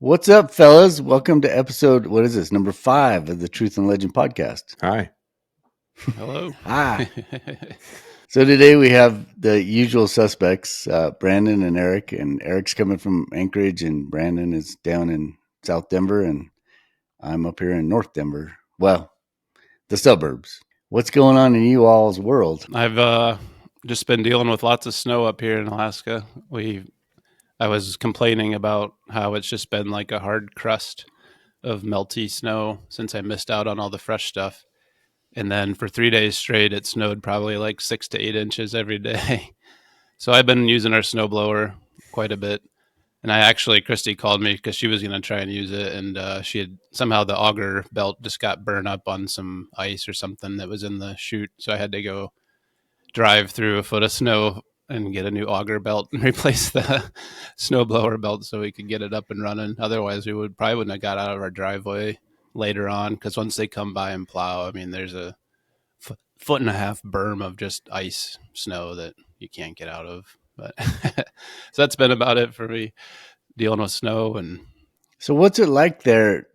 What's up, fellas? Welcome to episode, what is this, number 5 of the Truth and Legend podcast. Hi. Hello. Hi. So today we have the usual suspects, Brandon and Eric. And Eric's coming from Anchorage, and Brandon is down in South Denver, and I'm up here in North Denver. Well, the suburbs. What's going on in you all's world? I've just been dealing with lots of snow up here in Alaska. I was complaining about how it's just been like a hard crust of melty snow since I missed out on all the fresh stuff. And then for 3 days straight, it snowed probably like 6 to 8 inches every day. So I've been using our snowblower quite a bit. And Christy called me because she was going to try and use it. And she had somehow the auger belt just got burned up on some ice or something that was in the chute. So I had to go drive through a foot of snow and get a new auger belt and replace the snowblower belt so we could get it up and running. Otherwise, we probably wouldn't have got out of our driveway later on, because once they come by and plow, I mean, there's a foot and a half berm of just ice snow that you can't get out of. But so that's been about it for me dealing with snow. And so what's it like there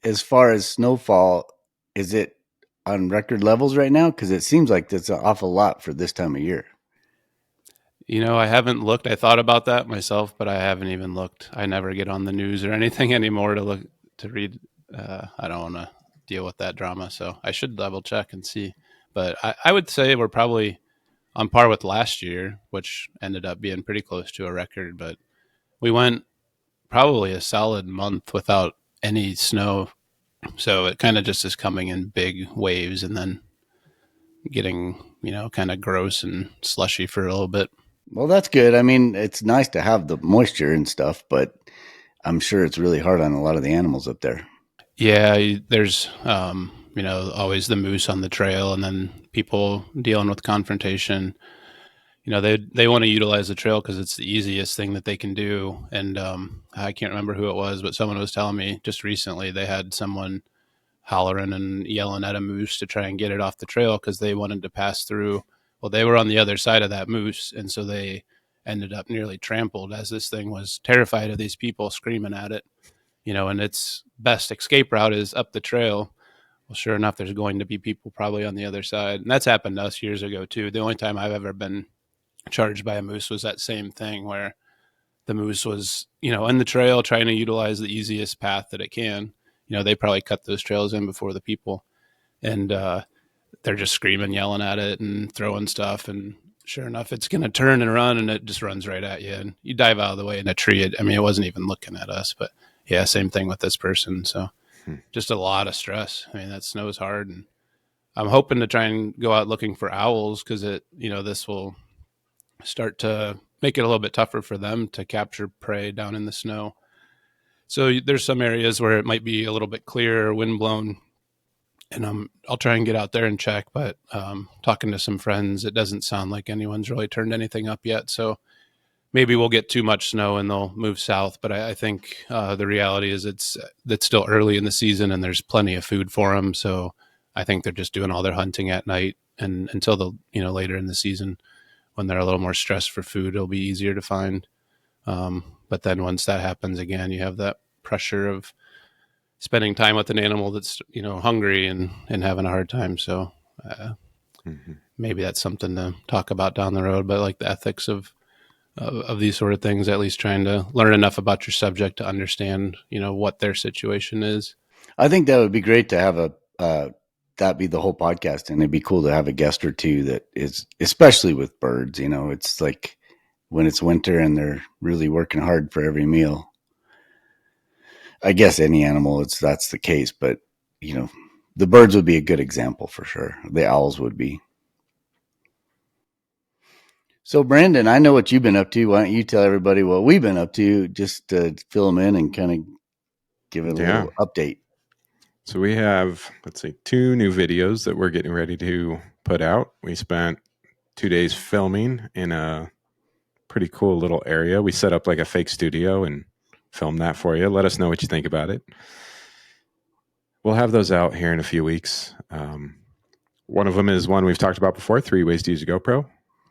as far as snowfall? Is it on record levels right now? Because it seems like that's an awful lot for this time of year. I haven't looked. I thought about that myself, but I haven't even looked. I never get on the news or anything anymore to read. I don't want to deal with that drama, so I should double check and see. But I would say we're probably on par with last year, which ended up being pretty close to a record. But we went probably a solid month without any snow, so it kind of just is coming in big waves and then getting kind of gross and slushy for a little bit. Well, that's good. I mean, it's nice to have the moisture and stuff, but I'm sure it's really hard on a lot of the animals up there. Yeah, there's always the moose on the trail, and then people dealing with confrontation. They want to utilize the trail because it's the easiest thing that they can do. And I can't remember who it was, but someone was telling me just recently they had someone hollering and yelling at a moose to try and get it off the trail because they wanted to pass through. Well, they were on the other side of that moose, and so they ended up nearly trampled as this thing was terrified of these people screaming at it. And its best escape route is up the trail. Well, sure enough, there's going to be people probably on the other side. And that's happened to us years ago, too. The only time I've ever been charged by a moose was that same thing where the moose was, in the trail trying to utilize the easiest path that it can. They probably cut those trails in before the people. And they're just screaming, yelling at it and throwing stuff. And sure enough, it's going to turn and run, and it just runs right at you. And you dive out of the way in a tree. It wasn't even looking at us, but yeah, same thing with this person. So just a lot of stress. I mean, that snow is hard, and I'm hoping to try and go out looking for owls because this will start to make it a little bit tougher for them to capture prey down in the snow. So there's some areas where it might be a little bit clear, wind blown, and I'll try and get out there and check. But talking to some friends, it doesn't sound like anyone's really turned anything up yet. So maybe we'll get too much snow and they'll move south. But I think the reality is it's still early in the season and there's plenty of food for them. So I think they're just doing all their hunting at night, and until later in the season when they're a little more stressed for food, it'll be easier to find. But then once that happens again, you have that pressure of spending time with an animal that's hungry and having a hard time. So maybe that's something to talk about down the road. But like the ethics of these sort of things, at least trying to learn enough about your subject to understand what their situation is. I think that would be great to have that be the whole podcast, and it'd be cool to have a guest or two that is, especially with birds. It's like when it's winter and they're really working hard for every meal. I guess any animal, that's the case, but the birds would be a good example for sure. The owls would be. So Brandon, I know what you've been up to. Why don't you tell everybody what we've been up to, just to fill them in and kind of give it a little update. So we have, 2 new videos that we're getting ready to put out. We spent 2 days filming in a pretty cool little area. We set up like a fake studio and filmed that for you. Let us know what you think about it. We'll have those out here in a few weeks. One of them is one we've talked about before, 3 ways to use a GoPro.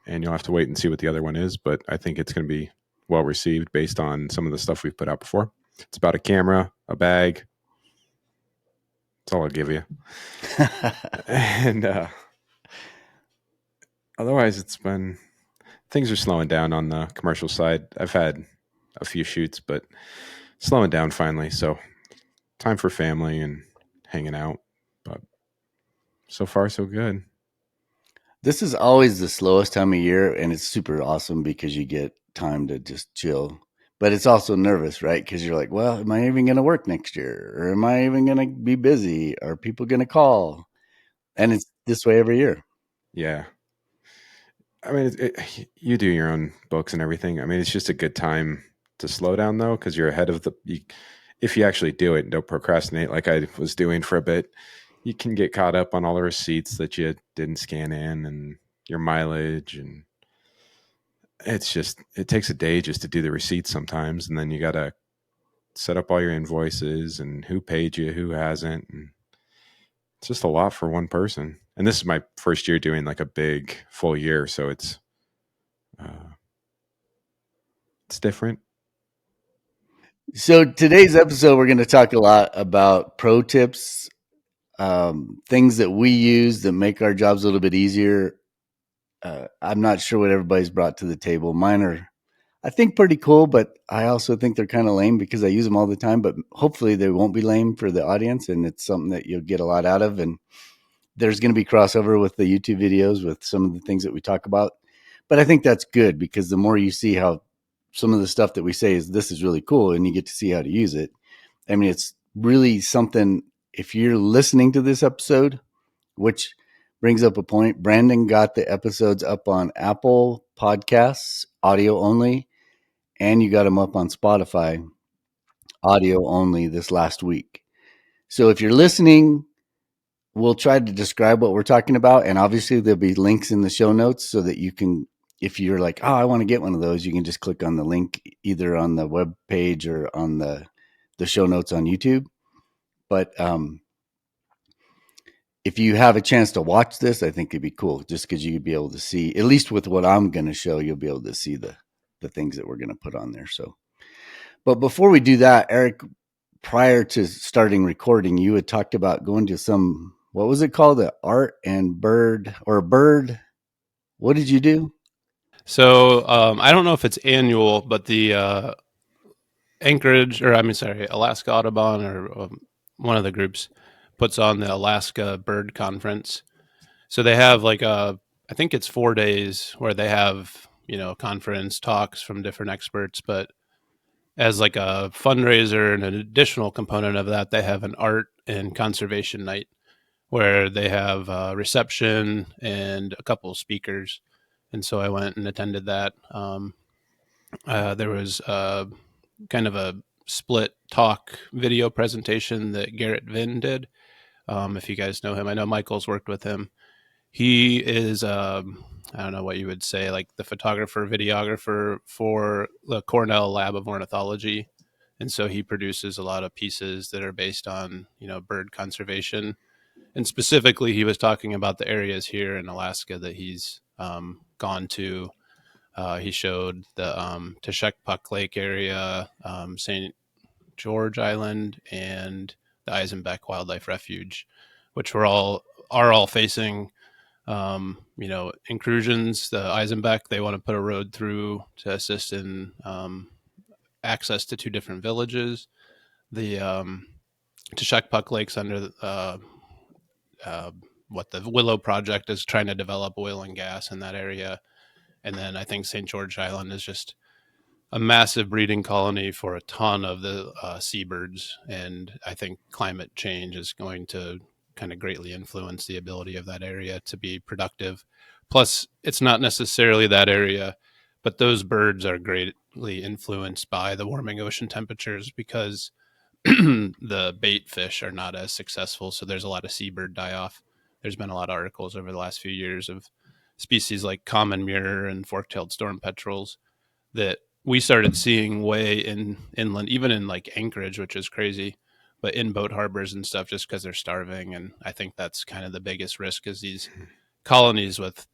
And you'll have to wait and see what the other one is. But I think it's going to be well received based on some of the stuff we've put out before. It's about a camera, a bag. That's all I'll give you. And otherwise, things are slowing down on the commercial side. I've had a few shoots, but slowing down finally. So time for family and hanging out. But so far, so good. This is always the slowest time of year, and it's super awesome because you get time to just chill. But it's also nervous, right? Because you're like, well, am I even going to work next year? Or am I even going to be busy? Are people going to call? And it's this way every year. Yeah. I mean, you do your own books and everything. I mean, it's just a good time to slow down, though, because you're ahead of if you actually do it and don't procrastinate like I was doing for a bit, you can get caught up on all the receipts that you didn't scan in and your mileage. And it takes a day just to do the receipts sometimes. And then you got to set up all your invoices and who paid you, who hasn't. And it's just a lot for one person. And this is my first year doing like a big full year. So uh, it's different. So today's episode, we're going to talk a lot about pro tips, things that we use that make our jobs a little bit easier. I'm not sure what everybody's brought to the table. Mine are, I think, pretty cool, but I also think they're kind of lame because I use them all the time. But hopefully, they won't be lame for the audience, and it's something that you'll get a lot out of. And there's going to be crossover with the YouTube videos with some of the things that we talk about. But I think that's good because the more you see how some of the stuff that we say is this is really cool, and you get to see how to use it. I mean, it's really something. If you're listening to this episode, which brings up a point, Brandon got the episodes up on Apple Podcasts, audio only, and you got them up on Spotify, audio only, this last week. So if you're listening, we'll try to describe what we're talking about. And obviously, there'll be links in the show notes so that you can, if you're like, oh, I want to get one of those, you can just click on the link either on the web page or on the show notes on YouTube. But if you have a chance to watch this, I think it'd be cool just because you'd be able to see, at least with what I'm going to show, you'll be able to see the things that we're going to put on there. So, but before we do that, Eric, prior to starting recording, you had talked about going to some, what was it called? The art and bird or bird. What did you do? So I don't know if it's annual, but the Anchorage, or I mean, sorry, Alaska Audubon, or one of the groups puts on the Alaska Bird Conference. So they have like I think it's 4 days where they have, conference talks from different experts, but as like a fundraiser and an additional component of that, they have an art and conservation night where they have a reception and a couple of speakers. And so I went and attended that. There was kind of a split talk video presentation that Garrett Vinn did. If you guys know him, I know Michael's worked with him. He is, I don't know what you would say, like the photographer, videographer for the Cornell Lab of Ornithology. And so he produces a lot of pieces that are based on, bird conservation. And specifically, he was talking about the areas here in Alaska that he's gone to. He showed the Teshekpuk Lake area, St. George Island, and the Eisenbeck Wildlife Refuge, which are all facing intrusions. The Eisenbeck, they want to put a road through to assist in access to two different villages. The Teshekpuk Lake's under what the Willow Project is trying to develop oil and gas in that area. And then I think St. George Island is just a massive breeding colony for a ton of the seabirds. And I think climate change is going to kind of greatly influence the ability of that area to be productive. Plus, it's not necessarily that area, but those birds are greatly influenced by the warming ocean temperatures because the bait fish are not as successful. So there's a lot of seabird die off. There's been a lot of articles over the last few years of species like common mirror and fork-tailed storm petrels that we started seeing way inland, even in like Anchorage, which is crazy, but in boat harbors and stuff, just because they're starving. And I think that's kind of the biggest risk is these colonies with,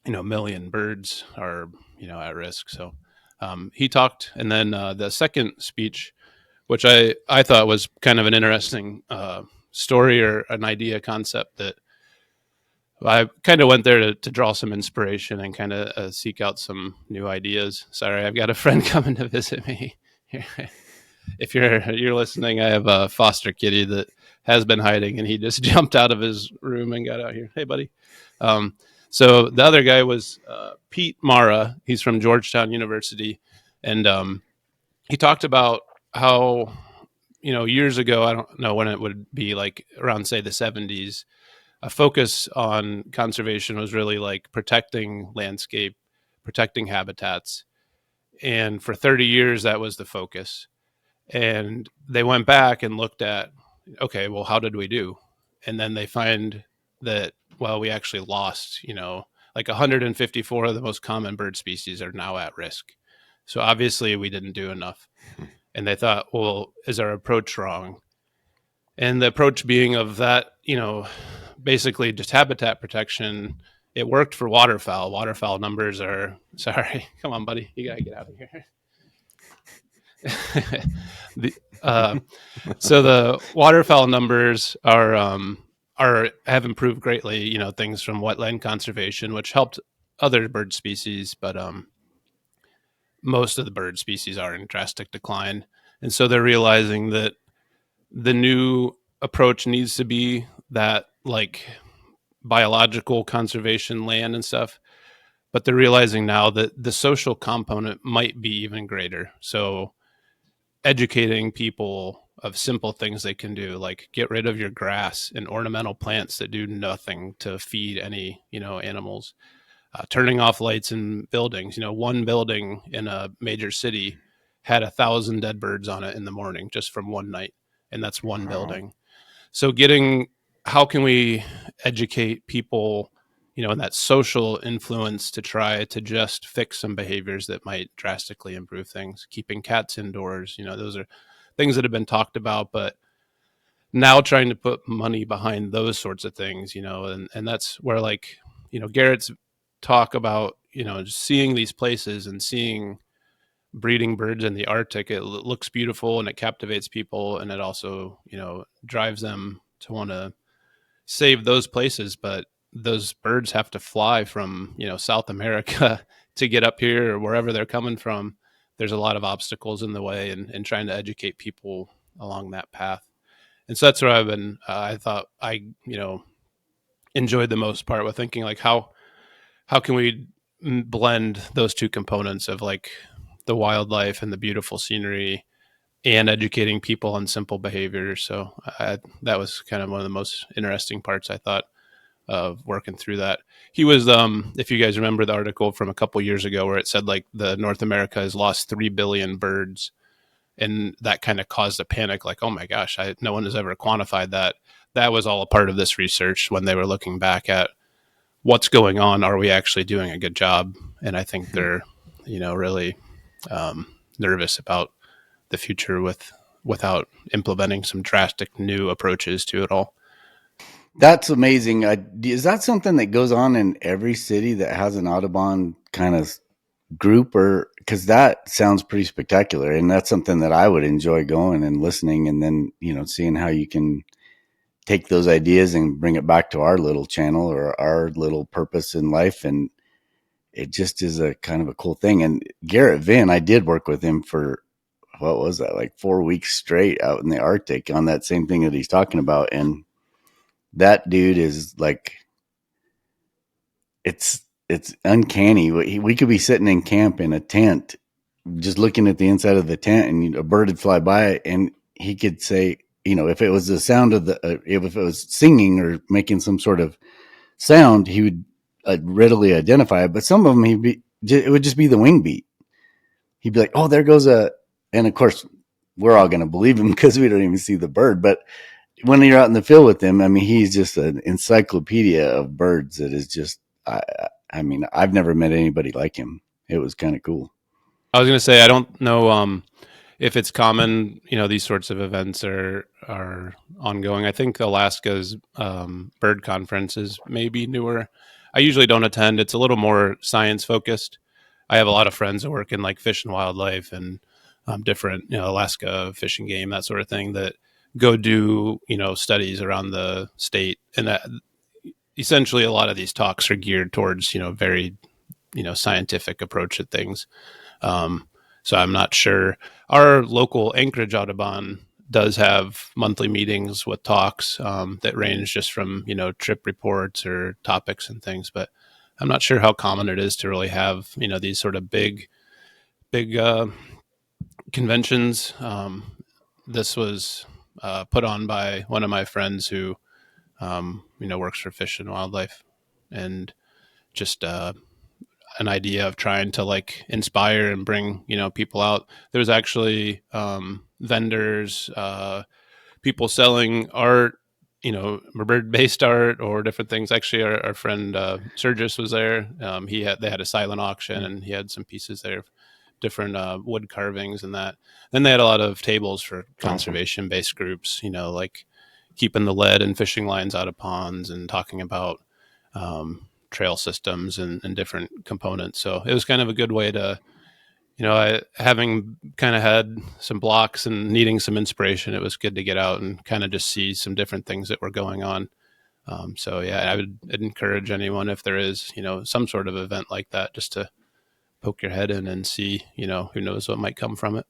million birds are, at risk. So he talked. And then the second speech which I thought was kind of an interesting story or an idea concept that I kind of went there to draw some inspiration and kind of seek out some new ideas. Sorry, I've got a friend coming to visit me. If you're listening, I have a foster kitty that has been hiding, and he just jumped out of his room and got out here. Hey, buddy. So the other guy was Pete Mara. He's from Georgetown University, and he talked about how years ago, I don't know when it would be, like around say the 70s, a focus on conservation was really like protecting landscape, protecting habitats. And for 30 years, that was the focus. And they went back and looked at, okay, well, how did we do? And then they find that, well, we actually lost, like 154 of the most common bird species are now at risk. So obviously we didn't do enough. And they thought, well, is our approach wrong? And the approach being of that, basically just habitat protection. It worked for waterfowl. Waterfowl numbers are, sorry, come on, buddy, you gotta get out of here. So the waterfowl numbers have improved greatly. Things from wetland conservation, which helped other bird species, but most of the bird species are in drastic decline. And so they're realizing that the new approach needs to be that like biological conservation land and stuff, but they're realizing now that the social component might be even greater. So educating people of simple things they can do, like get rid of your grass and ornamental plants that do nothing to feed any, animals, turning off lights in buildings. One building in a major city had 1,000 dead birds on it in the morning just from one night. And that's one building. So how can we educate people, in that social influence to try to just fix some behaviors that might drastically improve things? Keeping cats indoors, those are things that have been talked about, but now trying to put money behind those sorts of things, and that's where, like, Garrett's talk about, just seeing these places and seeing breeding birds in the Arctic, it looks beautiful and it captivates people, and it also, drives them to want to save those places. But those birds have to fly from, South America to get up here or wherever they're coming from. There's a lot of obstacles in the way, and trying to educate people along that path. And so that's where I've been. I thought I, enjoyed the most part with thinking, like, how can we blend those two components of like the wildlife and the beautiful scenery and educating people on simple behaviors. So that was kind of one of the most interesting parts, I thought, of working through that. He was, if you guys remember the article from a couple years ago where it said like the North America has lost 3 billion birds, and that kind of caused a panic, like, oh my gosh, no one has ever quantified that. That was all a part of this research when they were looking back at what's going on. Are we actually doing a good job? And I think they're, really nervous about the future without implementing some drastic new approaches to it all. That's amazing. Is that something that goes on in every city that has an Audubon kind of group? Or because that sounds pretty spectacular, and that's something that I would enjoy going and listening, and then seeing how you can take those ideas and bring it back to our little channel or our little purpose in life. And it just is a kind of a cool thing. And Garrett Vinn, I did work with him for, what was that, like 4 weeks straight out in the Arctic on that same thing that he's talking about. And that dude is like, it's uncanny. We could be sitting in camp in a tent, just looking at the inside of the tent, and a bird would fly by, and he could say, if it was the sound of if it was singing or making some sort of sound, he would readily identify it. But some of them, it would just be the wing beat. He'd be like, oh, there goes and of course we're all going to believe him because we don't even see the bird. But when you're out in the field with him, I mean, he's just an encyclopedia of birds that is just, I mean, I've never met anybody like him. It was kind of cool. I was going to say, I don't know if it's common, these sorts of events are ongoing. I think Alaska's bird conference is maybe newer. I usually don't attend. It's a little more science focused. I have a lot of friends that work in like fish and wildlife and different, Alaska Fish and Game, that sort of thing, that go do, studies around the state. And that essentially a lot of these talks are geared towards, very, scientific approach at things. So I'm not sure. Our local Anchorage Audubon does have monthly meetings with talks that range just from, trip reports or topics and things. But I'm not sure how common it is to really have, these sort of big conventions. This was put on by one of my friends who, works for Fish and Wildlife, and just an idea of trying to like inspire and bring, people out. There's actually vendors, people selling art, bird-based art or different things. Actually, our friend Sergis was there. They had a silent auction, and he had some pieces there, different wood carvings and that. Then they had a lot of tables for conservation-based groups, like keeping the lead and fishing lines out of ponds and talking about trail systems and different components. So it was kind of a good way to, having kind of had some blocks and needing some inspiration, it was good to get out and kind of just see some different things that were going on. So yeah, I would encourage anyone, if there is, some sort of event like that, just to poke your head in and see, who knows what might come from it.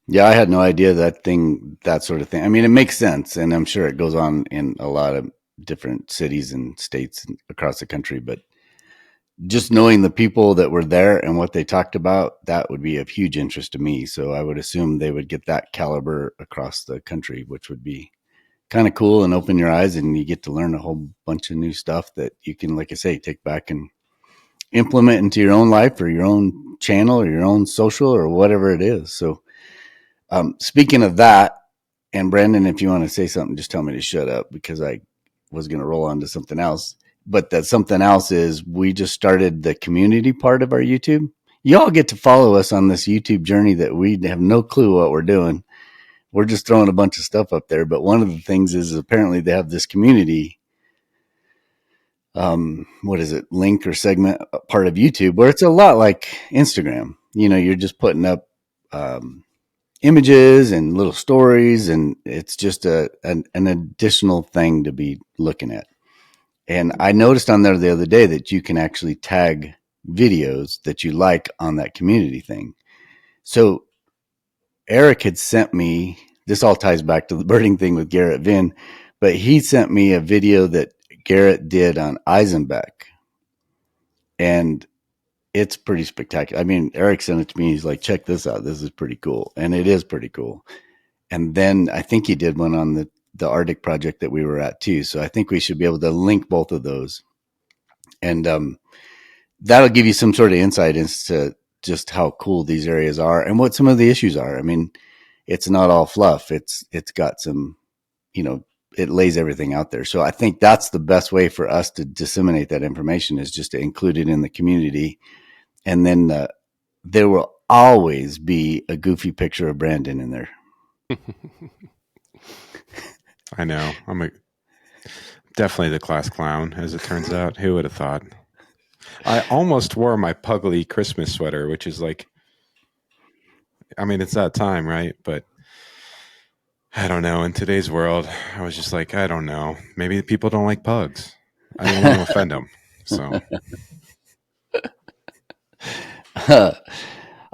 Yeah, I had no idea that sort of thing. I mean, it makes sense, and I'm sure it goes on in a lot of different cities and states across the country, but just knowing the people that were there and what they talked about, that would be of huge interest to me. So I would assume they would get that caliber across the country, which would be kind of cool and open your eyes, and you get to learn a whole bunch of new stuff that you can, like I say, take back and implement into your own life or your own channel or your own social or whatever it is. So speaking of that, and Brandon, if you want to say something, just tell me to shut up, because I was going to roll on to something else. But that something else is we just started the community part of our YouTube. You all get to follow us on this YouTube journey that we have no clue what we're doing. We're just throwing a bunch of stuff up there. But one of the things is apparently they have this community, what is it, link or segment part of YouTube, where it's a lot like Instagram. You're just putting up images and little stories, and it's just an additional thing to be looking at. And I noticed on there the other day that you can actually tag videos that you like on that community thing. So Eric had sent me, this all ties back to the birding thing with Garrett Vinn, but he sent me a video that Garrett did on Eisenbeck. And it's pretty spectacular. I mean, Eric sent it to me. He's like, check this out. This is pretty cool. And it is pretty cool. And then I think he did one on the Arctic project that we were at too. So I think we should be able to link both of those. And that'll give you some sort of insight into just how cool these areas are and what some of the issues are. I mean, it's not all fluff. It's got some, it lays everything out there. So I think that's the best way for us to disseminate that information, is just to include it in the community. And then there will always be a goofy picture of Brandon in there. I know. I'm definitely the class clown, as it turns out. Who would have thought? I almost wore my Pugly Christmas sweater, which is like, I mean, it's that time, right? But I don't know. In today's world, I was just like, I don't know. Maybe people don't like pugs. I don't want to offend them. So I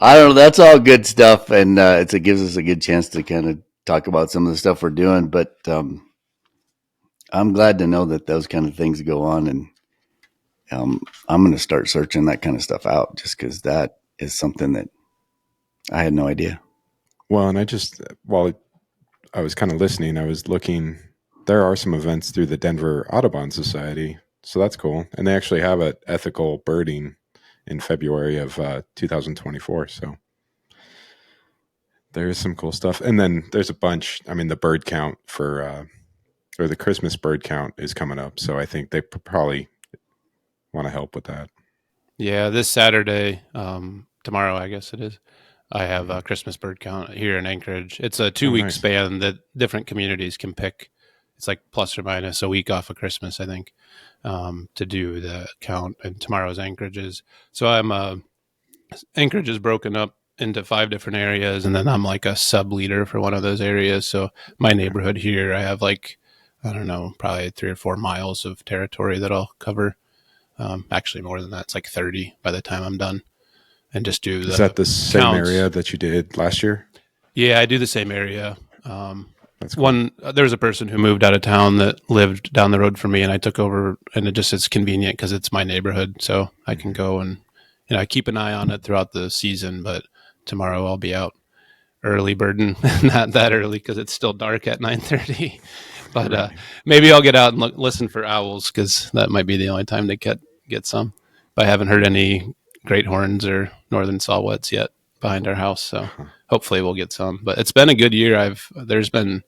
don't know. That's all good stuff, and it gives us a good chance to kind of talk about some of the stuff we're doing. But I'm glad to know that those kind of things go on, and I'm going to start searching that kind of stuff out, just because that is something that I had no idea. Well, and while I was kind of listening, I was looking. There are some events through the Denver Audubon Society, so that's cool. And they actually have an ethical birding in February of 2024. So there is some cool stuff. And then there's a bunch. I mean, the bird count or the Christmas bird count is coming up. So I think they probably want to help with that. Yeah, this Saturday, tomorrow, I guess it is, I have a Christmas bird count here in Anchorage. It's a 2-week span that different communities can pick. It's like plus or minus a week off of Christmas, I think, to do the count. And tomorrow's Anchorage's. So Anchorage is broken up into 5 different areas, and then I'm like a sub leader for one of those areas. So my neighborhood here, I have like, I don't know, probably 3 or 4 miles of territory that I'll cover. Actually more than that. It's like 30 by the time I'm done, and just do Is the that the same counts. area that you did last year? Yeah, I do the same area. That's cool. There was a person who moved out of town that lived down the road from me, and I took over, and it just is convenient because it's my neighborhood, so I can go and I keep an eye on it throughout the season. But tomorrow I'll be out early birding, not that early because it's still dark at 9:30. But Right. maybe I'll get out and listen for owls because that might be the only time to get some. But I haven't heard any great horns or northern saw-whets yet behind our house, so hopefully we'll get some. But it's been a good year. There's been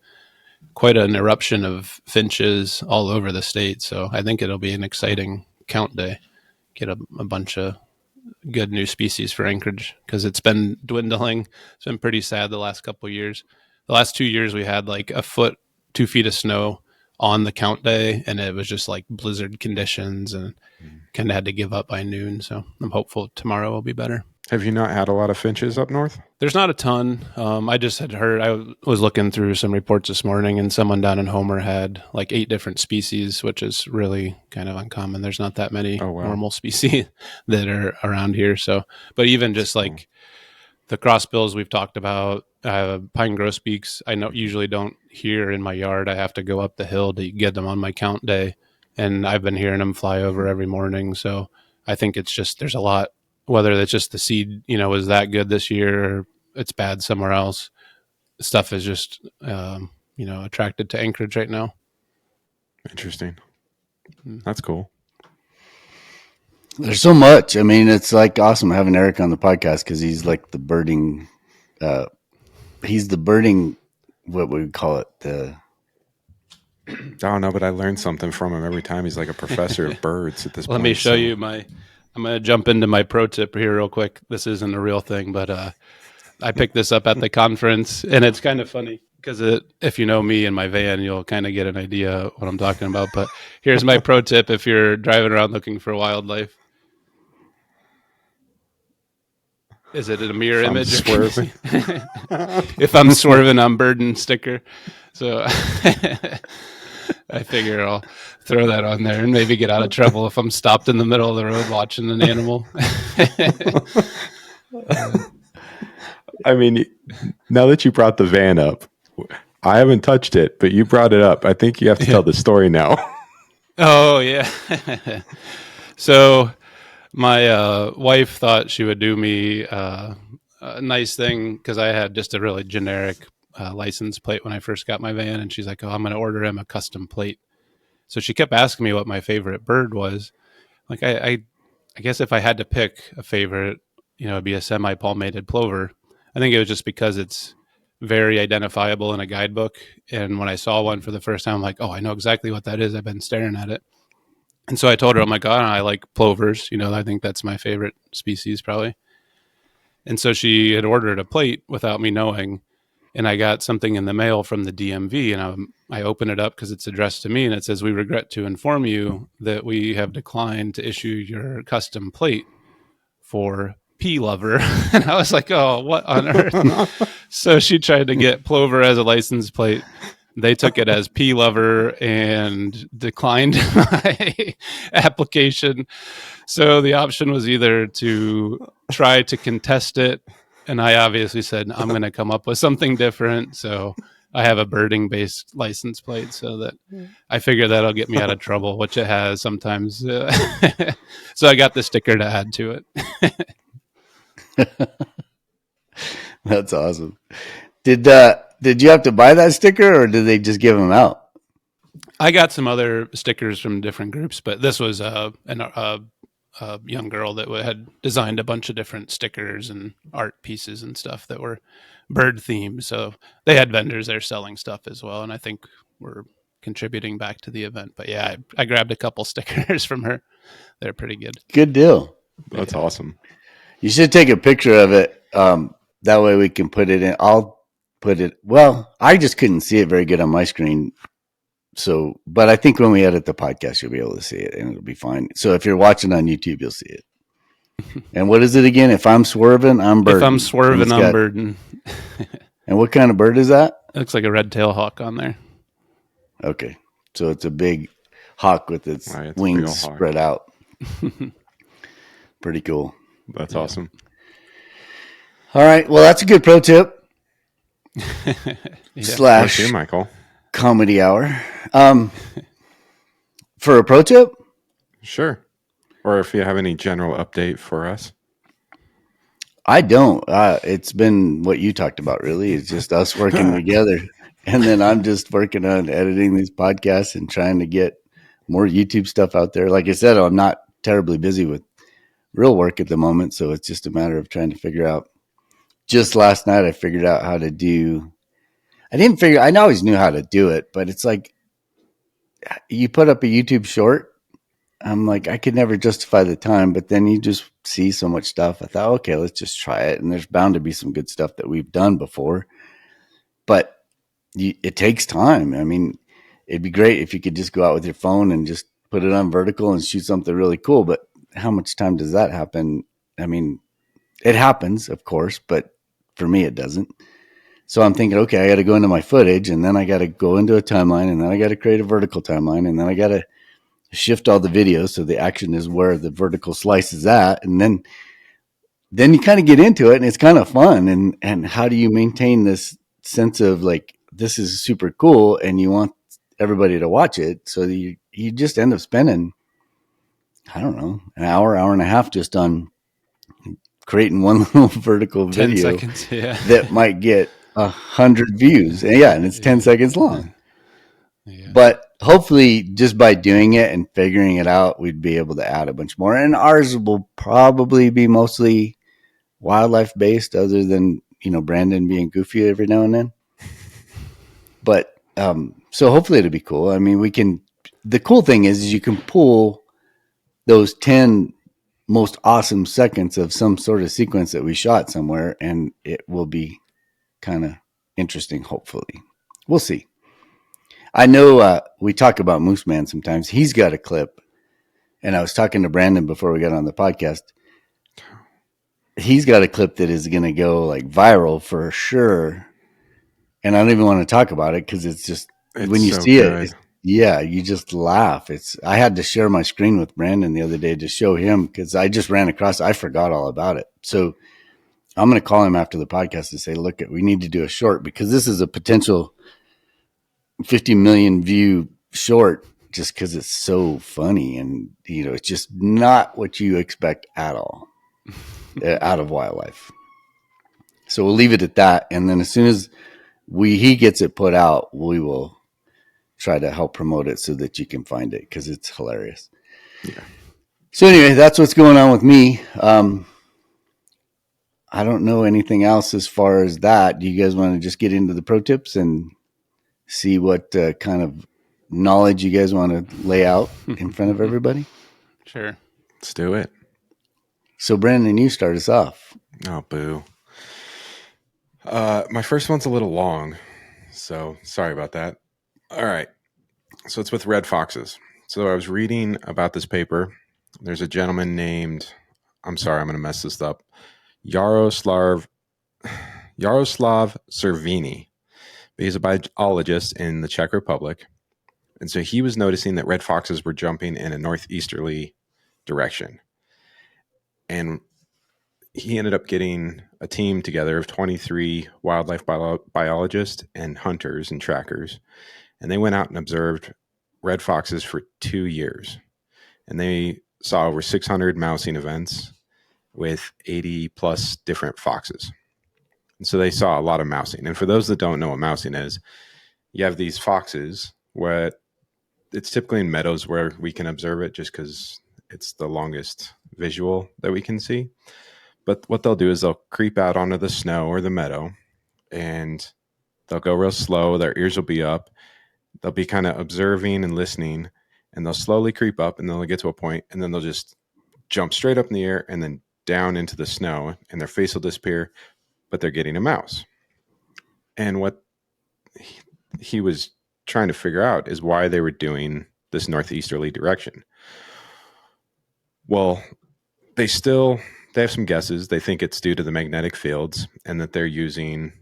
quite an eruption of finches all over the state, so I think it'll be an exciting count day. Get a bunch of good new species for Anchorage because it's been dwindling. It's been pretty sad the last couple of years. The last 2 years we had like a foot, 2 feet of snow on the count day, and it was just like blizzard conditions, and kind of had to give up by noon. So I'm hopeful tomorrow will be better. Have you not had a lot of finches up north? There's not a ton. I just had heard, I was looking through some reports this morning, and someone down in Homer had like 8 different species, which is really kind of uncommon. There's not that many normal species that are around here. So, but even just like the crossbills we've talked about, pine grosbeaks, I usually don't hear in my yard. I have to go up the hill to get them on my count day, and I've been hearing them fly over every morning. So I think it's just, there's a lot, whether it's just the seed, was that good this year or it's bad somewhere else. Stuff is just, attracted to Anchorage right now. Interesting. That's cool. There's so much. I mean, it's like awesome having Eric on the podcast because he's like the birding. He's the birding. What we would call it. I don't know, but I learned something from him every time. He's like a professor of birds at this point. Let me show you I'm going to jump into my pro tip here real quick. This isn't a real thing, but I picked this up at the conference, and it's kind of funny because if you know me and my van, you'll kind of get an idea what I'm talking about. But here's my pro tip if you're driving around looking for wildlife. Is it a mirror image? Swerving. If I'm swerving, I'm birding sticker. So I figure I'll throw that on there and maybe get out of trouble if I'm stopped in the middle of the road watching an animal. I mean, now that you brought the van up, I haven't touched it, but you brought it up. I think you have to tell the story now. Oh, yeah. So my wife thought she would do me a nice thing because I had just a really generic license plate when I first got my van, and she's like, "Oh, I'm going to order him a custom plate." So she kept asking me what my favorite bird was. Like I guess if I had to pick a favorite, it'd be a semi-palmated plover. I think it was just because it's very identifiable in a guidebook, and when I saw one for the first time, I'm like, "Oh, I know exactly what that is. I've been staring at it." And so I told her, "I'm like, oh, I like plovers. I think that's my favorite species probably." And so she had ordered a plate without me knowing. And I got something in the mail from the DMV, and I open it up because it's addressed to me, and it says, "We regret to inform you that we have declined to issue your custom plate for P lover." And I was like, "Oh, what on earth?" So she tried to get plover as a license plate. They took it as P lover and declined my application. So the option was either to try to contest it, and I obviously said, I'm going to come up with something different. So I have a birding based license plate, so that I figure that'll get me out of trouble, which it has sometimes. So I got the sticker to add to it. That's awesome. Did you have to buy that sticker, or did they just give them out? I got some other stickers from different groups, but this was a young girl that had designed a bunch of different stickers and art pieces and stuff that were bird themed. So they had vendors there selling stuff as well, and I think we're contributing back to the event. But yeah, I grabbed a couple stickers from her. They're pretty good. Good deal. That's awesome. You should take a picture of it. That way we can put it in. I'll put it. Well, I just couldn't see it very good on my screen. So, but I think when we edit the podcast, you'll be able to see it and it'll be fine. So if you're watching on YouTube, you'll see it. And what is it again? If I'm swerving, I'm birding. If I'm swerving, I'm birding. And what kind of bird is that? It looks like a red tail hawk on there. Okay. So it's a big hawk with its wings spread out. Pretty cool. That's awesome. All right. Well, that's a good pro tip. Slash you, Michael. Comedy hour. For a pro tip? Sure. Or if you have any general update for us. I don't. It's been what you talked about, really. It's just us working together. And then I'm just working on editing these podcasts and trying to get more YouTube stuff out there. Like I said, I'm not terribly busy with real work at the moment. So it's just a matter of trying to figure out. Just last night, I figured out how to do. I always knew how to do it, but it's like you put up a YouTube short. I'm like, I could never justify the time, but then you just see so much stuff. I thought, okay, let's just try it. And there's bound to be some good stuff that we've done before, but it takes time. I mean, it'd be great if you could just go out with your phone and just put it on vertical and shoot something really cool. But how much time does that happen? I mean, it happens, of course, but for me, it doesn't. So I'm thinking, okay, I got to go into my footage, and then I got to go into a timeline, and then I got to create a vertical timeline, and then I got to shift all the videos so the action is where the vertical slice is at, and then you kind of get into it, and it's kind of fun. And how do you maintain this sense of like, this is super cool, and you want everybody to watch it? So you just end up spending, I don't know, an hour and a half just on creating one little vertical 10 video seconds, that might get 100 views. And it's 10 seconds long. Yeah. But hopefully just by doing it and figuring it out, we'd be able to add a bunch more. And ours will probably be mostly wildlife based, other than, Brandon being goofy every now and then. But so hopefully it'll be cool. I mean, the cool thing is you can pull those 10 most awesome seconds of some sort of sequence that we shot somewhere, and it will be kind of interesting. Hopefully, we'll see. I know we talk about Moose Man sometimes. He's got a clip, and I was talking to Brandon before we got on the podcast. He's got a clip that is going to go like viral for sure, and I don't even want to talk about it because it's just when you see it, you just laugh. I had to share my screen with Brandon the other day to show him because I just ran across. I forgot all about it, so I'm going to call him after the podcast and say, "Look, we need to do a short because this is a potential 50 million view short just because it's so funny and it's just not what you expect at all out of wildlife." So we'll leave it at that, and then as soon as he gets it put out, we will try to help promote it so that you can find it because it's hilarious. Yeah. So anyway, that's what's going on with me. I don't know anything else as far as that. Do you guys want to just get into the pro tips and see what kind of knowledge you guys want to lay out in front of everybody? Sure. Let's do it. So Brandon, you start us off. Oh, boo. My first one's a little long, so sorry about that. All right. So it's with red foxes. So I was reading about this paper. There's a gentleman named, I'm sorry, I'm going to mess this up, Yaroslav Servini. He's a biologist in the Czech Republic. And so he was noticing that red foxes were jumping in a northeasterly direction. And he ended up getting a team together of 23 wildlife biologists and hunters and trackers. And they went out and observed red foxes for 2 years. And they saw over 600 mousing events with 80 plus different foxes. And so they saw a lot of mousing. And for those that don't know what mousing is, you have these foxes where it's typically in meadows where we can observe it just because it's the longest visual that we can see. But what they'll do is they'll creep out onto the snow or the meadow, and they'll go real slow. Their ears will be up. They'll be kind of observing and listening, and they'll slowly creep up, and then they'll get to a point, and then they'll just jump straight up in the air and then down into the snow, and their face will disappear, but they're getting a mouse. And what he was trying to figure out is why they were doing this northeasterly direction. Well, they have some guesses. They think it's due to the magnetic fields and that they're using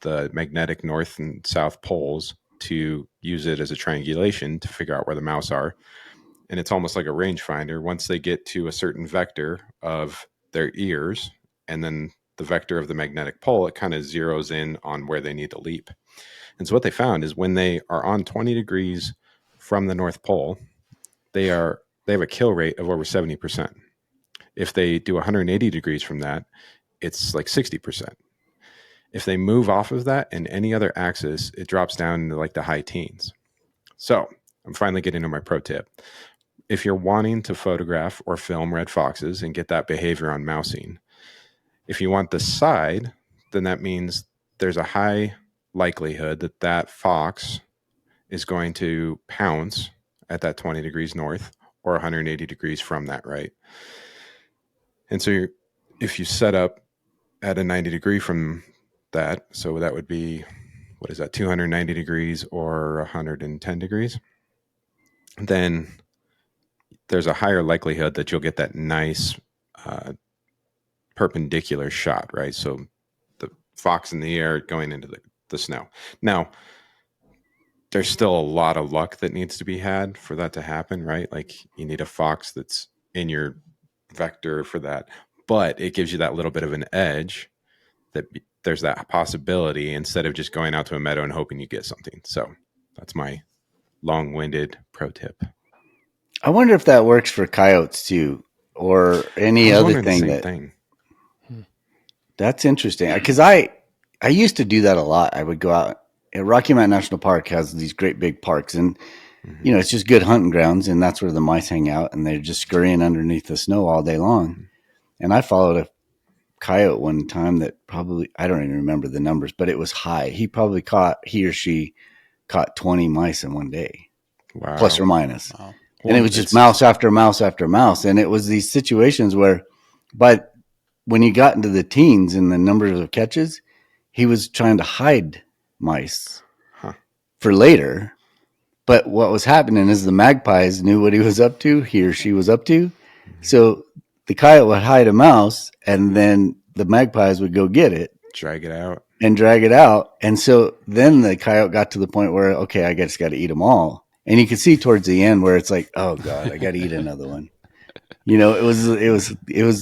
the magnetic north and south poles to use it as a triangulation to figure out where the mouse are. And it's almost like a rangefinder. Once they get to a certain vector of their ears and then the vector of the magnetic pole, it kind of zeroes in on where they need to leap. And so what they found is when they are on 20 degrees from the North Pole, they have a kill rate of over 70%. If they do 180 degrees from that, it's like 60%. If they move off of that in any other axis, it drops down into like the high teens. So I'm finally getting to my pro tip. If you're wanting to photograph or film red foxes and get that behavior on mousing, if you want the side, then that means there's a high likelihood that that fox is going to pounce at that 20 degrees north or 180 degrees from that, right? And so if you set up at a 90 degree from that, so that would be, what is that, 290 degrees or 110 degrees, then there's a higher likelihood that you'll get that nice perpendicular shot, right? So the fox in the air going into the snow. Now, there's still a lot of luck that needs to be had for that to happen, right? Like you need a fox that's in your vector for that, but it gives you that little bit of an edge that there's that possibility instead of just going out to a meadow and hoping you get something. So that's my long-winded pro tip. I wonder if that works for coyotes too, or any other thing thing. That's interesting because I used to do that a lot. I would go out. Rocky Mountain National Park has these great big parks, and you know it's just good hunting grounds, and that's where the mice hang out, and they're just scurrying underneath the snow all day long. And I followed a coyote one time that probably, I don't even remember the numbers, but it was high. He or she caught 20 mice in one day, wow, plus or minus. Wow. And it was just mouse after mouse after mouse. And it was these situations where, but when you got into the teens and the numbers of catches, he was trying to hide mice for later. But what was happening is the magpies knew what he was up to, he or she was up to. So the coyote would hide a mouse, and then the magpies would go get it. Drag it out. And so then the coyote got to the point where, okay, I just got to eat them all. And you could see towards the end where it's like, oh God, I got to eat another one. You know, it was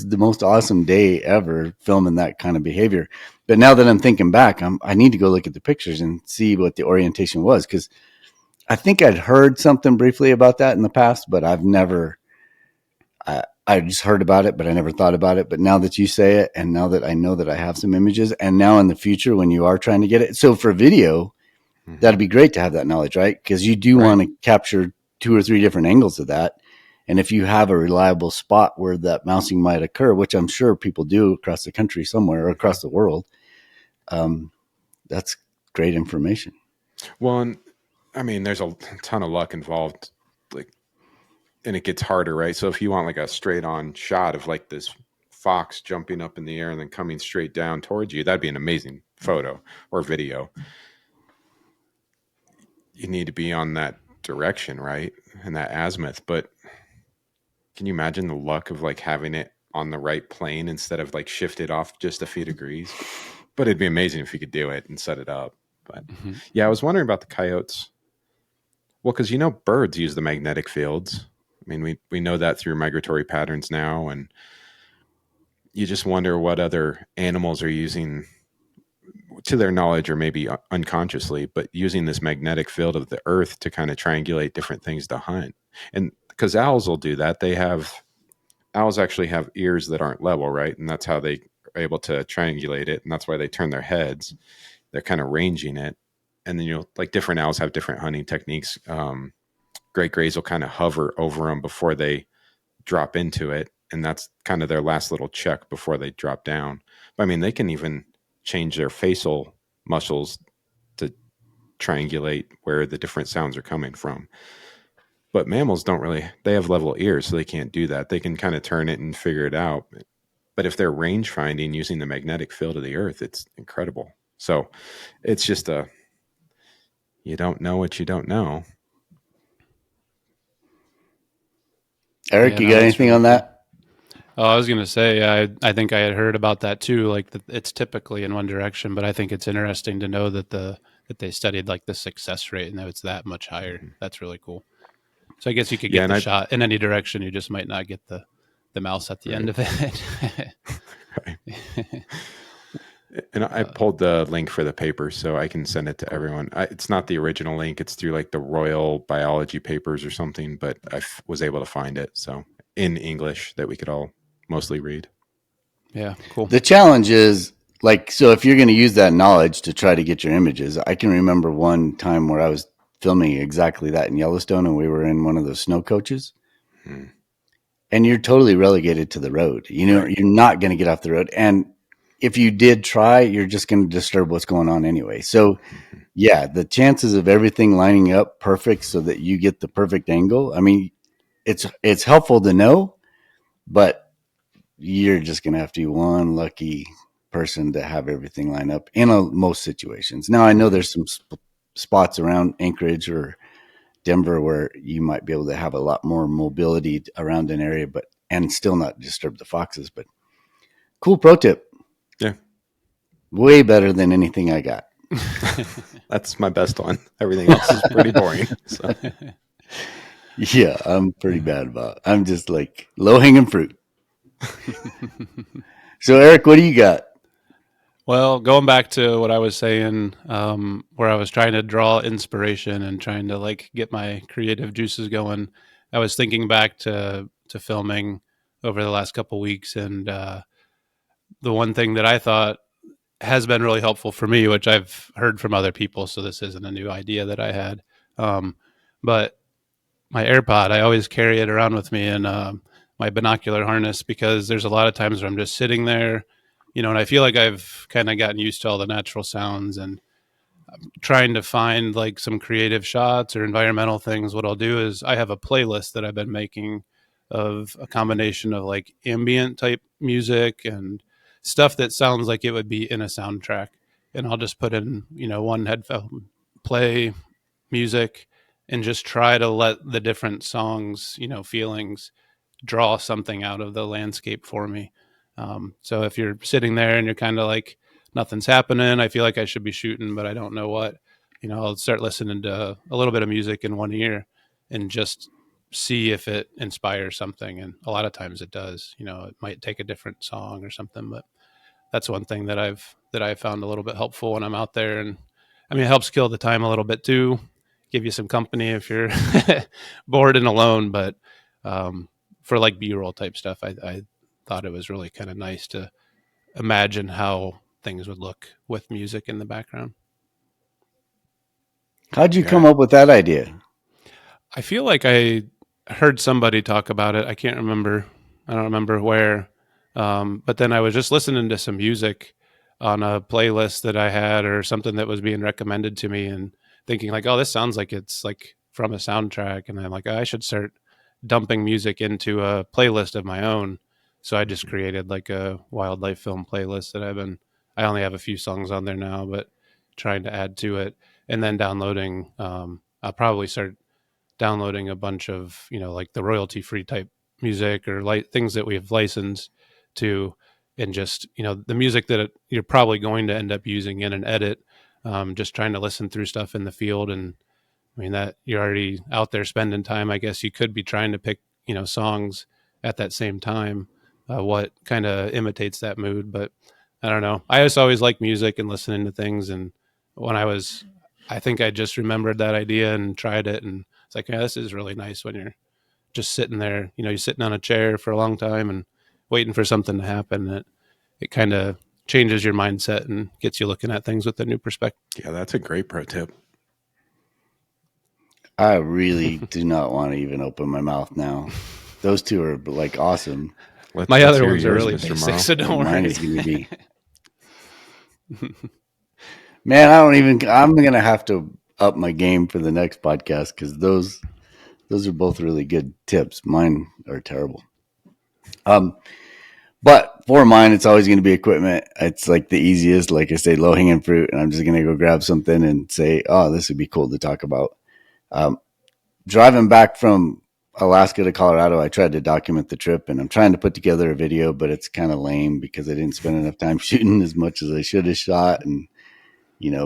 the most awesome day ever filming that kind of behavior. But now that I'm thinking back, I need to go look at the pictures and see what the orientation was, because I think I'd heard something briefly about that in the past, but I've never. I just heard about it, but I never thought about it. But now that you say it, and now that I know that I have some images, and now in the future when you are trying to get it, so for video, that'd be great to have that knowledge, right? Because you do want to capture 2 or 3 different angles of that. And if you have a reliable spot where that mousing might occur, which I'm sure people do across the country somewhere or across the world, that's great information. Well, and I mean, there's a ton of luck involved, like, and it gets harder, right? So if you want like a straight on shot of like this fox jumping up in the air and then coming straight down towards you, that'd be an amazing photo or video. You need to be on that direction, right? And that azimuth. But can you imagine the luck of like having it on the right plane instead of like shifted off just a few degrees? But it'd be amazing if you could do it and set it up. But yeah, I was wondering about the coyotes. Well, because you know birds use the magnetic fields. I mean, we know that through migratory patterns now, and you just wonder what other animals are using, to their knowledge or maybe unconsciously, but using this magnetic field of the earth to kind of triangulate different things to hunt. And because owls will do that, owls actually have ears that aren't level, right? And that's how they are able to triangulate it, and that's why they turn their heads. They're kind of ranging it, and then like different owls have different hunting techniques. Great grays will kind of hover over them before they drop into it, and that's kind of their last little check before they drop down. But I mean, they can even change their facial muscles to triangulate where the different sounds are coming from. But mammals they have level ears, so they can't do that. They can kind of turn it and figure it out. But if they're range finding using the magnetic field of the earth, it's incredible. So it's just you don't know what you don't know. Eric, you got anything on that? Oh, I was going to say, I think I had heard about that too. Like that it's typically in one direction, but I think it's interesting to know that that they studied like the success rate and that it's that much higher. That's really cool. So I guess you could Yeah, get and the I shot in any direction. You just might not get the mouse at the end right, of it. right. And I pulled the link for the paper so I can send it to everyone. It's not the original link; it's through like the Royal Biology papers or something. But I was able to find it so in English that we could all mostly read. Yeah, cool. The challenge is like, so if you're going to use that knowledge to try to get your images, I can remember one time where I was filming exactly that in Yellowstone, and we were in one of those snow coaches. And you're totally relegated to the road. You know, Right. you're not going to get off the road. And if you did try, you're just going to disturb what's going on anyway. So, yeah, the chances of everything lining up perfect so that you get the perfect angle. I mean, it's helpful to know, but you're just going to have to be one lucky person to have everything line up in most situations. Now, I know there's some spots around Anchorage or Denver where you might be able to have a lot more mobility around an area, but and still not disturb the foxes. But cool pro tip. Yeah. Way better than anything I got. That's my best one. Everything else is pretty boring. So. Yeah, I'm pretty bad about it. I'm just like low hanging fruit. So Eric, what do you got? Well, going back to what I was saying, where I was trying to draw inspiration and trying to like get my creative juices going, I was thinking back to filming over the last couple weeks, and the one thing that I thought has been really helpful for me, which I've heard from other people, so this isn't a new idea that I had, but my AirPod, I always carry it around with me in my binocular harness because there's a lot of times where I'm just sitting there, and I feel like I've kind of gotten used to all the natural sounds and trying to find like some creative shots or environmental things. What I'll do is I have a playlist that I've been making of a combination of like ambient type music and stuff that sounds like it would be in a soundtrack. And I'll just put in, one headphone, play music, and just try to let the different songs, feelings draw something out of the landscape for me. So if you're sitting there and you're kind of like, nothing's happening, I feel like I should be shooting, but I don't know what, I'll start listening to a little bit of music in one ear and just see if it inspires something. And a lot of times it does, it might take a different song or something, but that's one thing that I've found a little bit helpful when I'm out there. And I mean, it helps kill the time a little bit too, give you some company if you're bored and alone. But for like B-roll type stuff, I thought it was really kind of nice to imagine how things would look with music in the background. How'd you Yeah. come up with that idea? I feel like I heard somebody talk about it. I can't remember. I don't remember where. But then I was just listening to some music on a playlist that I had or something that was being recommended to me and thinking like, oh, this sounds like it's like from a soundtrack. And I'm like, I should start dumping music into a playlist of my own. So I just created like a wildlife film playlist that I only have a few songs on there now, but trying to add to it and then downloading. I'll probably start downloading a bunch of, like the royalty free type music or like things that we have licensed to, and just, the music that you're probably going to end up using in an edit. Just trying to listen through stuff in the field. And I mean, that you're already out there spending time. I guess you could be trying to pick, songs at that same time, what kind of imitates that mood. But I don't know. I just always like music and listening to things. And when I think I just remembered that idea and tried it. And it's like, yeah, this is really nice when you're just sitting there, you're sitting on a chair for a long time and waiting for something to happen. It kind of changes your mindset and gets you looking at things with a new perspective. Yeah, that's a great pro tip. I really do not want to even open my mouth now. Those two are like awesome. My other hear ones are yours, really Mr. basic, Morrow. so don't Mine worry. is going to be. Man, I'm going to have to up my game for the next podcast because those are both really good tips. Mine are terrible. But for mine, it's always going to be equipment. It's like the easiest, like I say, low hanging fruit. And I'm just going to go grab something and say, oh, this would be cool to talk about. Driving back from Alaska to Colorado, I tried to document the trip, and I'm trying to put together a video, but it's kind of lame because I didn't spend enough time shooting as much as I should have shot. And,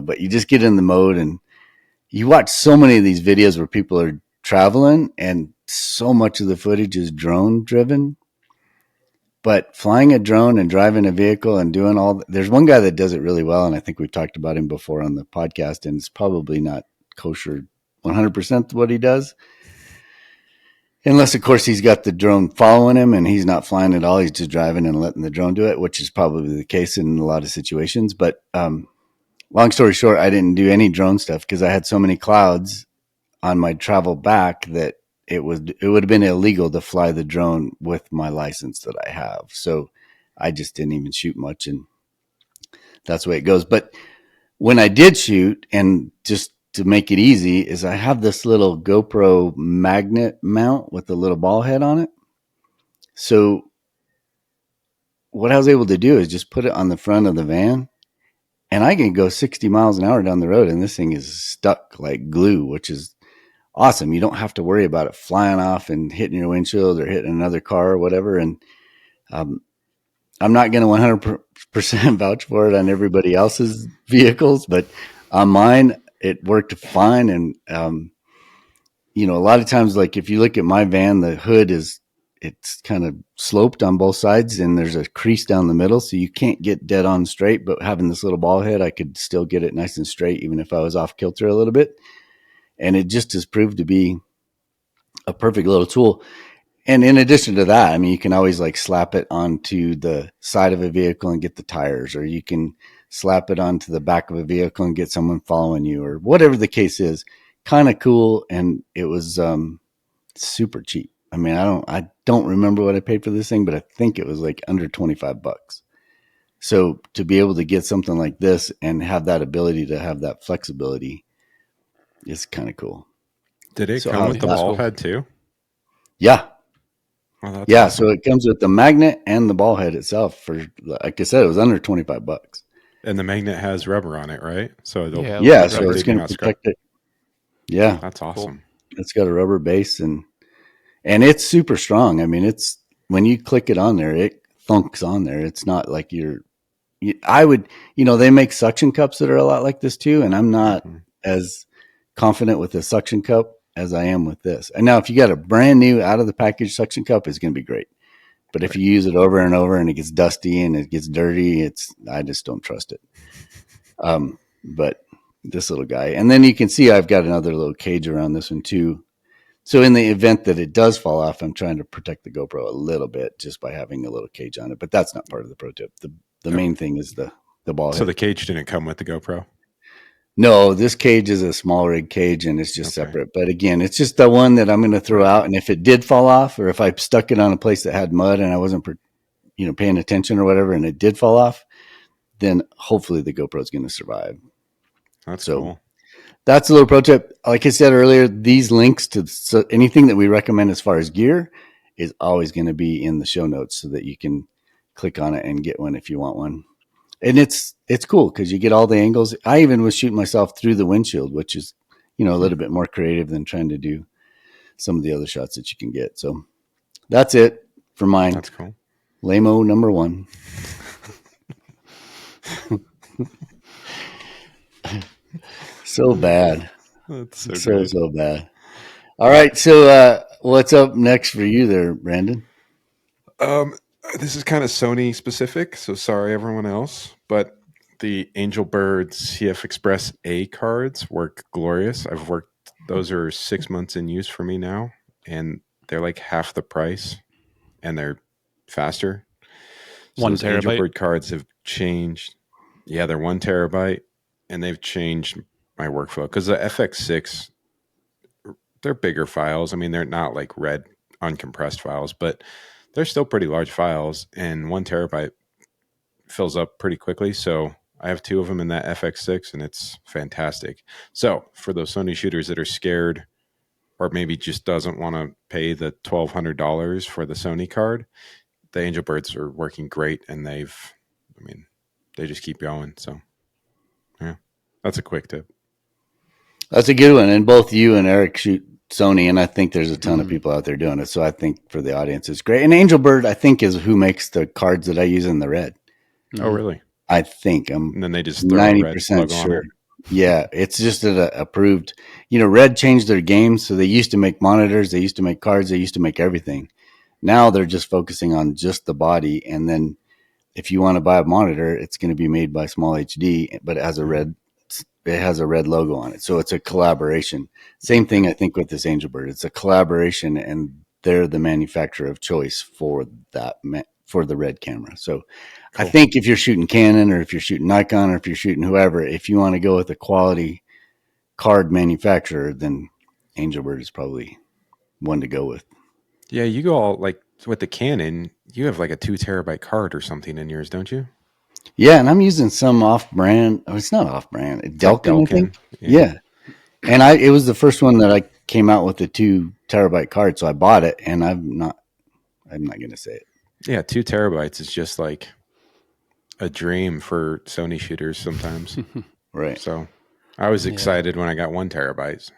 but you just get in the mode and you watch so many of these videos where people are traveling and so much of the footage is drone driven. But flying a drone and driving a vehicle and doing there's one guy that does it really well. And I think we've talked about him before on the podcast, and it's probably not kosher 100% what he does. Unless, of course, he's got the drone following him and he's not flying at all. He's just driving and letting the drone do it, which is probably the case in a lot of situations. But long story short, I didn't do any drone stuff because I had so many clouds on my travel back that it would have been illegal to fly the drone with my license that I have. So I just didn't even shoot much, and that's the way it goes. But when I did shoot, and just to make it easy, is I have this little GoPro magnet mount with a little ball head on it. So what I was able to do is just put it on the front of the van, and I can go 60 miles an hour down the road, and this thing is stuck like glue, which is awesome. You don't have to worry about it flying off and hitting your windshield or hitting another car or whatever. And I'm not going to 100% vouch for it on everybody else's vehicles, but on mine, it worked fine. And, a lot of times, like if you look at my van, the hood it's kind of sloped on both sides and there's a crease down the middle. So you can't get dead on straight, but having this little ball head, I could still get it nice and straight, even if I was off kilter a little bit. And it just has proved to be a perfect little tool. And in addition to that, I mean, you can always like slap it onto the side of a vehicle and get the tires, or you can slap it onto the back of a vehicle and get someone following you, or whatever the case is. Kind of cool. And it was super cheap. I mean, I don't remember what I paid for this thing, but I think it was like under $25. So to be able to get something like this and have that ability to have that flexibility is kind of cool. Did it come with the ball head too? Yeah. Oh, that's yeah. awesome. So it comes with the magnet and the ball head itself for, like I said, it was under $25. And the magnet has rubber on it, right? So it'll so it's going to protect it. Yeah. That's awesome. It's got a rubber base and it's super strong. I mean, it's when you click it on there, it thunks on there. It's not like they make suction cups that are a lot like this too. And I'm not as confident with a suction cup as I am with this. And now if you got a brand new out of the package suction cup, it's going to be great. But if you use it over and over and it gets dusty and it gets dirty, I just don't trust it. But this little guy, and then you can see I've got another little cage around this one too. So in the event that it does fall off, I'm trying to protect the GoPro a little bit just by having a little cage on it. But that's not part of the pro tip. The main thing is the ball head. So the cage didn't come with the GoPro? No, this cage is a small rig cage and it's just separate. But again, it's just the one that I'm going to throw out. And if it did fall off, or if I stuck it on a place that had mud and I wasn't, paying attention or whatever, and it did fall off, then hopefully the GoPro is going to survive. That's cool. That's a little pro tip. Like I said earlier, these links to anything that we recommend as far as gear is always going to be in the show notes so that you can click on it and get one if you want one. And it's cool because you get all the angles. I even was shooting myself through the windshield, which is, a little bit more creative than trying to do some of the other shots that you can get. So that's it for mine. That's cool. Lamo number 1. So bad. That's so bad. All right. So what's up next for you there, Brandon? This is kind of Sony specific, so sorry everyone else, but the Angelbird CF Express A cards work glorious. Those are 6 months in use for me now, and they're like half the price, and they're faster. So 1 those terabyte Angelbird cards have changed. Yeah, they're 1 terabyte, and they've changed my workflow because the FX6, they're bigger files. I mean, they're not like red uncompressed files, but they're still pretty large files, and 1 terabyte fills up pretty quickly. So I have 2 of them in that FX6, and it's fantastic. So for those Sony shooters that are scared or maybe just doesn't want to pay the $1,200 for the Sony card, the Angelbirds are working great, and they just keep going. So yeah, that's a quick tip. That's a good one. And both you and Eric shoot Sony, and I think there's a ton of people out there doing it. So I think for the audience, it's great. And Angelbird, I think, is who makes the cards that I use in the red. Oh, really? I think And then they just throw a red 90% logo sure. on it. Yeah, it's just approved. Red changed their game. So they used to make monitors, they used to make cards, they used to make everything. Now they're just focusing on just the body. And then if you want to buy a monitor, it's going to be made by Small HD, but it has a red logo on it. So it's a collaboration. Same thing, I think, with this Angelbird. It's a collaboration, and they're the manufacturer of choice for for the red camera. So cool. I think if you're shooting Canon or if you're shooting Nikon or if you're shooting whoever, if you want to go with a quality card manufacturer, then Angelbird is probably one to go with. Yeah, you go all like with the Canon, you have like a 2 terabyte card or something in yours, don't you? Yeah, and I'm using some off-brand. Oh, it's not off-brand. Delkin, I think. Yeah. And it was the first one that I came out with the 2 terabyte card, so I bought it, and I'm not going to say it. Yeah, 2 terabytes is just like a dream for Sony shooters sometimes. Right. So I was excited when I got 1 terabyte.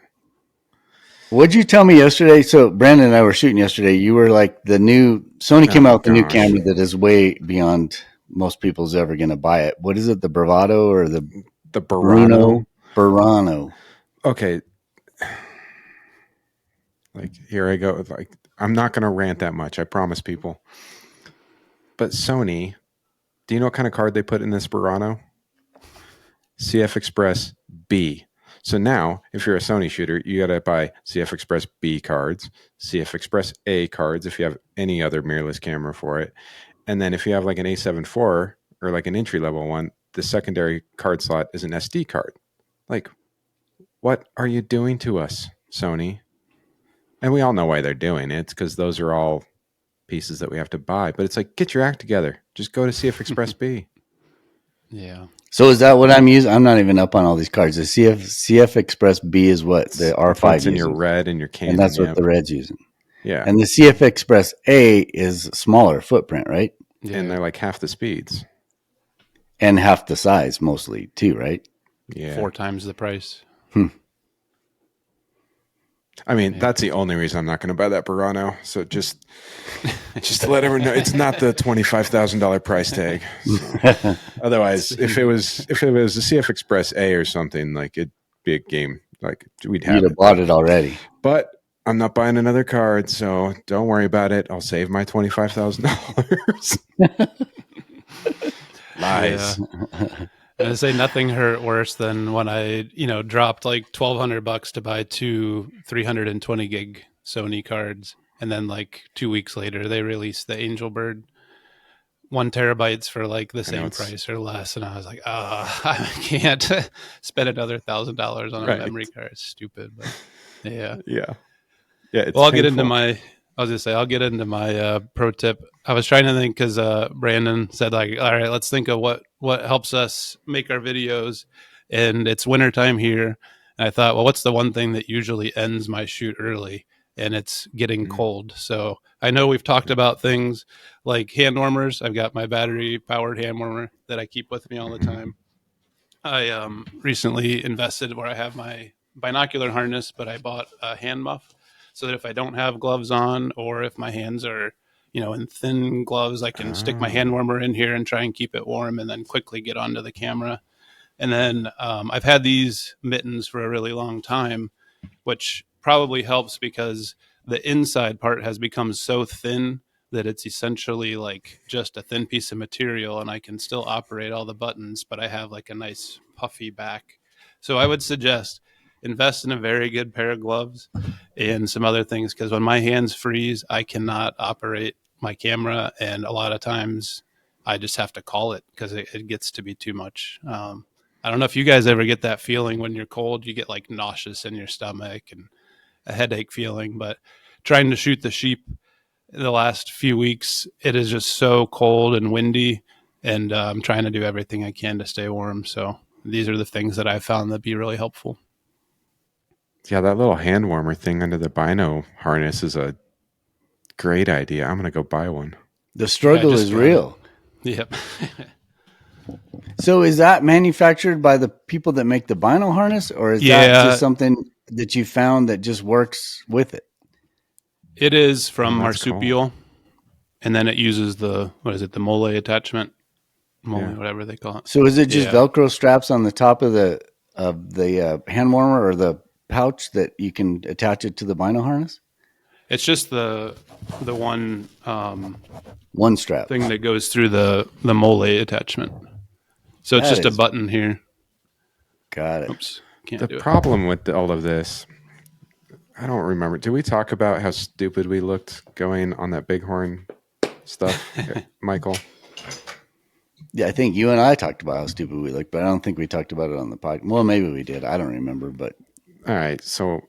What'd you tell me yesterday? So Brandon and I were shooting yesterday. You were like, Sony came out with the new camera that is way beyond most people's ever going to buy it. What is it? The Bravado or the Burano? Burano. Okay. Like, here I go. Like, I'm not going to rant that much. I promise people. But Sony, do you know what kind of card they put in this Burano? CF Express B. So now, if you're a Sony shooter, you got to buy CF Express B cards, CF Express A cards if you have any other mirrorless camera for it. And then if you have like an A7 IV or like an entry-level one, the secondary card slot is an SD card. Like, what are you doing to us, Sony? And we all know why they're doing it. It's because those are all pieces that we have to buy. But it's like, get your act together. Just go to CF Express B. Yeah. So is that what I'm using? I'm not even up on all these cards. The CF Express B is what the R5 uses. In your red and your Canon. And that's what the red's using. Yeah. And the CF Express A is smaller footprint, right? Yeah. And they're like half the speeds. And half the size mostly too, right? Yeah. 4 times the price. I mean, that's the only reason I'm not going to buy that Burano. So just to let everyone know, it's not the $25,000 price tag. So. Otherwise, if it was a CF Express A or something, like it'd be a game. Like we'd have. You'd have bought it already. But I'm not buying another card, so don't worry about it. I'll save my $25,000. Lies. Yeah. I say nothing hurt worse than when I, dropped like $1,200 to buy 2 320 gig Sony cards, and then like 2 weeks later they released the Angelbird 1 terabytes for like the same price or less, and I was like, I can't spend another $1,000 on a memory card. It's stupid, but yeah. Well, I'll get into my pro tip. I was trying to think because Brandon said, like, all right, let's think of what helps us make our videos. And it's wintertime here. And I thought, well, what's the one thing that usually ends my shoot early? And it's getting cold. So I know we've talked about things like hand warmers. I've got my battery powered hand warmer that I keep with me all the time. I recently invested where I have my binocular harness, but I bought a hand muff so that if I don't have gloves on or if my hands are in thin gloves, I can stick my hand warmer in here and try and keep it warm and then quickly get onto the camera. And then I've had these mittens for a really long time, which probably helps because the inside part has become so thin that it's essentially like just a thin piece of material, and I can still operate all the buttons, but I have like a nice puffy back. So I would suggest invest in a very good pair of gloves and some other things, because when my hands freeze, I cannot operate my camera, and a lot of times I just have to call it because it gets to be too much. I don't know if you guys ever get that feeling when you're cold, you get like nauseous in your stomach and a headache feeling, but trying to shoot the sheep the last few weeks, it is just so cold and windy, and I'm trying to do everything I can to stay warm. So these are the things that I found that be really helpful. Yeah, that little hand warmer thing under the bino harness is a great idea. I'm going to go buy one. The struggle is real. Yep. So is that manufactured by the people that make the bino harness, or is that just something that you found that just works with it? It is from Oh, that's marsupial, and then it uses the mole attachment, Yeah. whatever they call it. So is it just Yeah. Velcro straps on the top of the hand warmer or the pouch that you can attach it to the bino harness? It's just the one One strap. thing that goes through the mole attachment. So it's That just a is- button here. Got it. Oops, can't The do it. problem with all of this, I don't remember. Did we talk about how stupid we looked going on that bighorn stuff, Michael? Yeah, I think you and I talked about how stupid we look, but I don't think we talked about it on the podcast. Well, maybe we did. I don't remember, but All right, so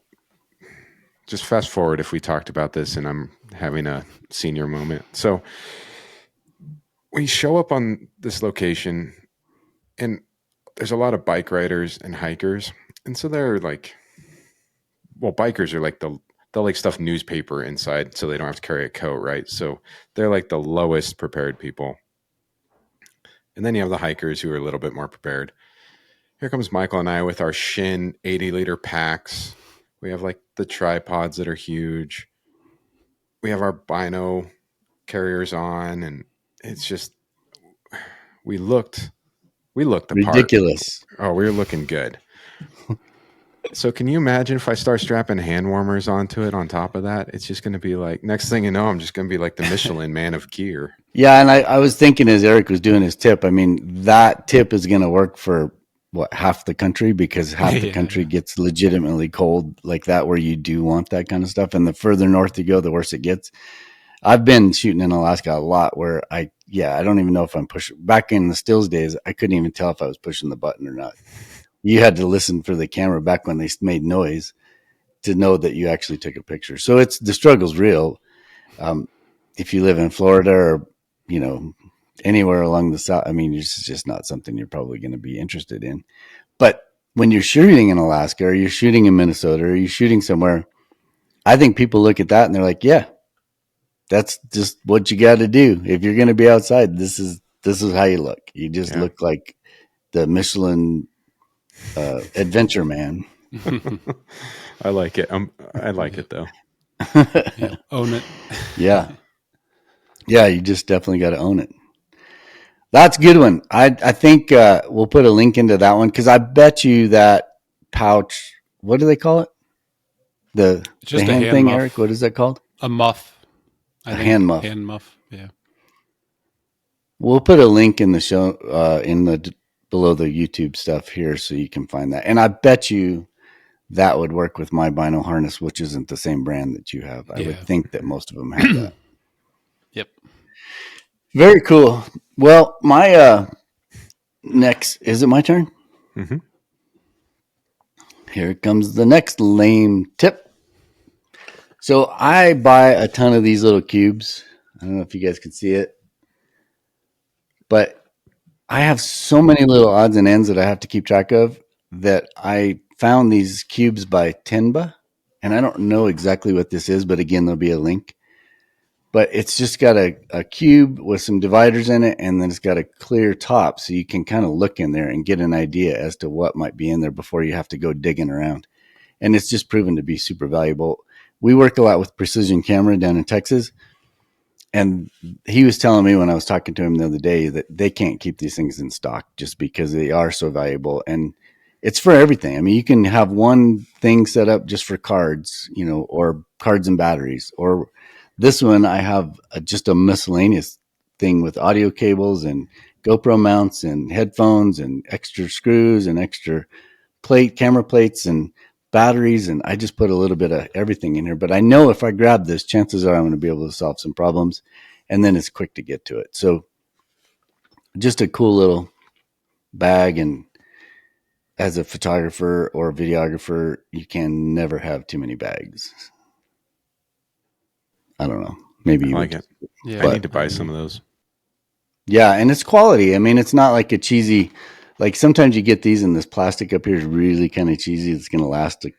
just fast forward if we talked about this and I'm having a senior moment. So we show up on this location and there's a lot of bike riders and hikers. And so they're like, well, bikers are like they'll like stuff newspaper inside so they don't have to carry a coat, right? So they're like the lowest prepared people. And then you have the hikers who are a little bit more prepared. Here comes Michael and I with our Shin 80-liter packs. We have like the tripods that are huge. We have our bino carriers on, and it's just we looked the part. ridiculous. Oh, we were looking good. So can you imagine if I start strapping hand warmers onto it on top of that? It's just going to be like, next thing you know, I'm just going to be like the Michelin man of gear. Yeah, and I was thinking as Eric was doing his tip, I mean, that tip is going to work for half the country, because half the country gets legitimately cold like that, where you do want that kind of stuff. And the further north you go, the worse it gets. I've been shooting in Alaska a lot where I don't even know if I'm pushing. Back in the stills days, I couldn't even tell if I was pushing the button or not. You had to listen for the camera back when they made noise to know that you actually took a picture. So the struggle's real. If you live in Florida or, anywhere along the south, I mean, it's just not something you're probably going to be interested in. But when you're shooting in Alaska or you're shooting in Minnesota or you're shooting somewhere, I think people look at that and they're like, yeah, that's just what you got to do. If you're going to be outside, this is how you look. You just look like the Michelin adventure man. I like it. I like it though. Yeah, own it. Yeah. Yeah, you just definitely got to own it. That's a good one. I think we'll put a link into that one, because I bet you that pouch, what do they call it? The Just hand a hand thing, muff. Eric? What is that called? A muff. Hand muff. Hand muff. Yeah. We'll put a link in the show, below the YouTube stuff here, so you can find that. And I bet you that would work with my bino harness, which isn't the same brand that you have. I would think that most of them have that. Yep. Very cool. Well, my next, is it my turn? Mm-hmm. Here comes the next lame tip. So I buy a ton of these little cubes. I don't know if you guys can see it, but I have so many little odds and ends that I have to keep track of, that I found these cubes by Tenba, and I don't know exactly what this is, but again, there'll be a link. But it's just got a cube with some dividers in it, and then it's got a clear top, so you can kind of look in there and get an idea as to what might be in there before you have to go digging around. And it's just proven to be super valuable. We work a lot with Precision Camera down in Texas, and he was telling me when I was talking to him the other day that they can't keep these things in stock just because they are so valuable. And it's for everything. I mean, you can have one thing set up just for cards, or cards and batteries. Or this one, I have just a miscellaneous thing with audio cables and GoPro mounts and headphones and extra screws and extra camera plates and batteries. And I just put a little bit of everything in here. But I know if I grab this, chances are I'm going to be able to solve some problems. And then it's quick to get to it. So just a cool little bag. And as a photographer or a videographer, you can never have too many bags. I don't know. Maybe you I like would. it. Yeah. I need to buy some of those. Yeah, and it's quality. I mean, it's not like a cheesy, like sometimes you get these and this plastic up here is really kind of cheesy. It's going to last. If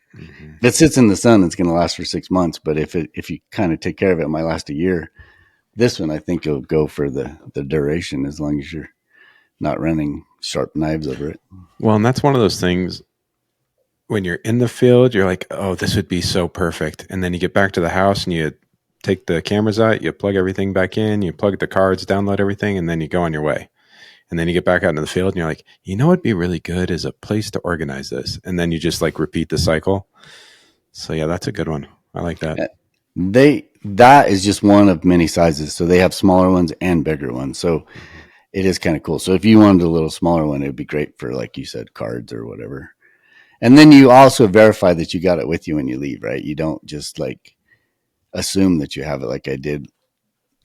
it sits in the sun, it's going to last for 6 months. But if you kind of take care of it, it might last a year. This one, I think it'll go for the duration, as long as you're not running sharp knives over it. Well, and that's one of those things. when you're in the field, you're like, oh, this would be so perfect. And then you get back to the house and you take the cameras out, you plug everything back in, you plug the cards, download everything, and then you go on your way. And then you get back out into the field and you're like, you know what'd be really good is a place to organize this. And then you just like repeat the cycle. So yeah, that's a good one. I like that. That is just one of many sizes. So they have smaller ones and bigger ones. So it is kind of cool. So if you wanted a little smaller one, it would be great for, like you said, cards or whatever. And then you also verify that you got it with you when you leave, right? You don't just like assume that you have it, like I did